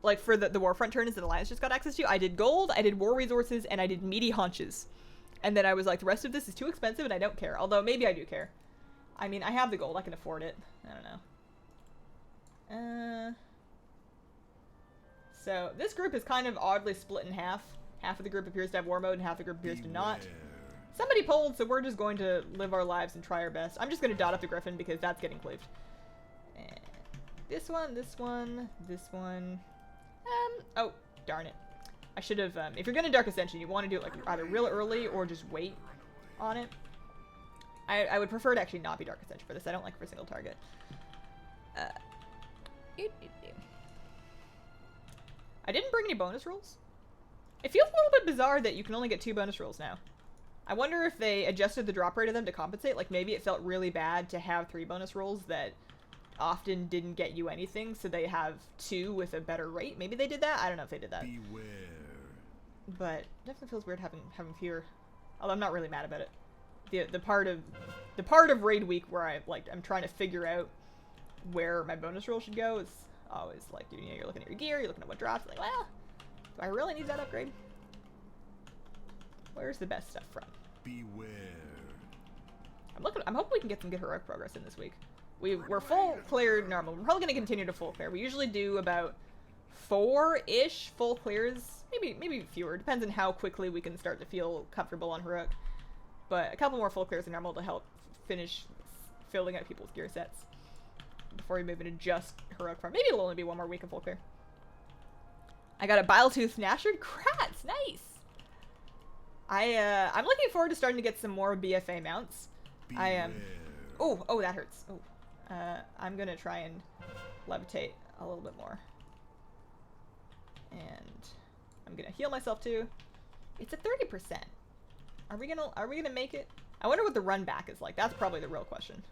like for the Warfront turn-ins that Alliance just got access to. I did gold, I did war resources, and I did meaty haunches. And then I was like, the rest of this is too expensive and I don't care. Although maybe I do care. I mean, I have the gold. I can afford it. I don't know. So this group is kind of oddly split in half. Half of the group appears to have war mode and half the group appears to not. Somebody pulled, so we're just going to live our lives and try our best. I'm just going to dot up the Griffin because that's getting cleaved. And this one, this one, this one. Oh, darn it. I should have, if you're going to Dark Ascension, you want to do it like either real early or just wait on it. I would prefer to actually not be Dark Ascension for this. I don't like for a single target. I didn't bring any bonus rolls. It feels a little bit bizarre that you can only get 2 bonus rolls now. I wonder if they adjusted the drop rate of them to compensate. Like maybe it felt really bad to have 3 bonus rolls that often didn't get you anything, so they have 2 with a better rate. Maybe they did that. I don't know if they did that. Beware. But definitely feels weird having fewer. Although I'm not really mad about it. The part of raid week where I'm trying to figure out where my bonus roll should go is always like, you know, you're looking at your gear, you're looking at what drops, like, well, do I really need that upgrade? Where's the best stuff from? Beware. I'm hoping we can get some good heroic progress in this week. We're full cleared normal. We're probably gonna continue to full clear. We usually do about 4-ish full clears, maybe fewer. Depends on how quickly we can start to feel comfortable on heroic. But a couple more full clears than normal to help finish filling out people's gear sets before we move into just heroic farm. Maybe it'll only be 1 more week of full clear. I got a Biletooth Nashard. Crats, nice. I'm looking forward to starting to get some more BFA mounts. I am. Oh, that hurts. Oh, I'm gonna try and levitate a little bit more, and I'm gonna heal myself too. It's at 30%. Are we gonna make it? I wonder what the run back is like. That's probably the real question.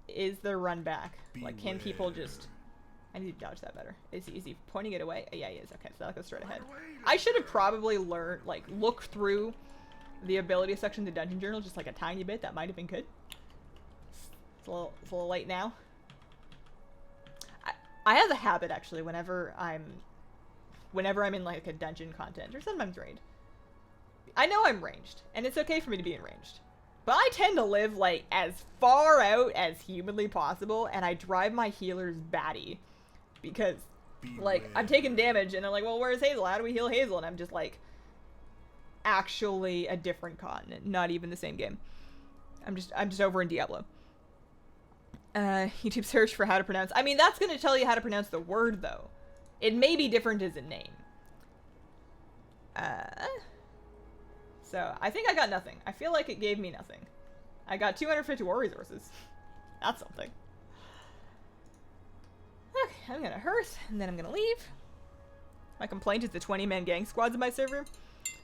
Is the run back like, can people just? I need to dodge that better. Is he pointing it away? Yeah, he is. Okay, so that goes straight ahead. I should have probably looked through the ability section of the dungeon journal just like a tiny bit. That might have been good. It's a little late now. I have a habit actually whenever I'm in like a dungeon content or sometimes raid. I know I'm ranged, and it's okay for me to be in ranged. But I tend to live, like, as far out as humanly possible, and I drive my healers batty. Because, like, I'm taking damage, and I'm like, well, where's Hazel? How do we heal Hazel? And I'm just, like, actually a different continent. Not even the same game. I'm just over in Diablo. YouTube search for how to pronounce. I mean, that's gonna tell you how to pronounce the word, though. It may be different as a name. So, I think I got nothing. I feel like it gave me nothing. I got 250 war resources. That's something. Okay, I'm gonna hearse, and then I'm gonna leave. My complaint is the 20-man gang squads in my server.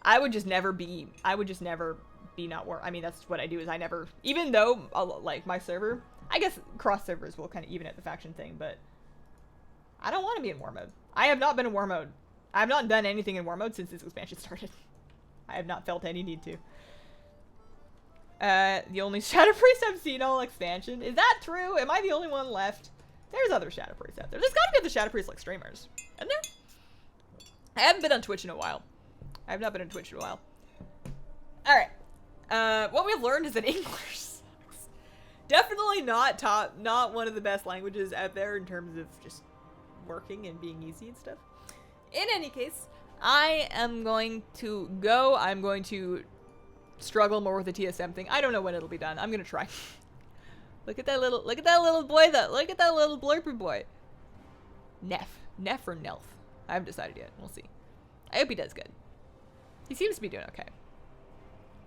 I would just never be not war. I mean, that's what I do, is I never, even though, like, my server, I guess cross servers will kind of even out the faction thing, but I don't want to be in war mode. I have not been in war mode. I have not done anything in war mode since this expansion started. I have not felt any need to. The only Shadow Priest I've seen all expansion. Is that true? Am I the only one left? There's other Shadow Priests out there. There's gotta be other Shadow Priests like streamers. Isn't there? I haven't been on Twitch in a while. I have not been on Twitch in a while. Alright. What we've learned is that English sucks. Definitely not one of the best languages out there in terms of just working and being easy and stuff. In any case, I am going to go. I'm going to struggle more with the TSM thing. I don't know when it'll be done. I'm gonna try. Look at that little boy though. Look at that little blurper boy. Neff or Nelf. I haven't decided yet. We'll see. I hope he does good. He seems to be doing okay.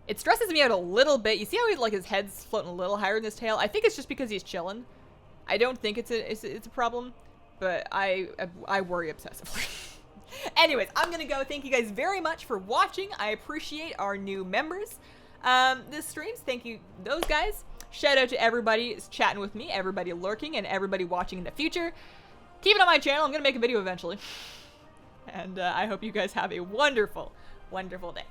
It stresses me out a little bit. You see how like his head's floating a little higher than his tail? I think it's just because he's chilling. I don't think it's a problem, but I worry obsessively. Anyways, I'm gonna go. Thank you guys very much for watching. I appreciate our new members. This streams. Thank you, those guys. Shout out to everybody chatting with me, everybody lurking, and everybody watching in the future. Keep it on my channel. I'm gonna make a video eventually. And I hope you guys have a wonderful, wonderful day.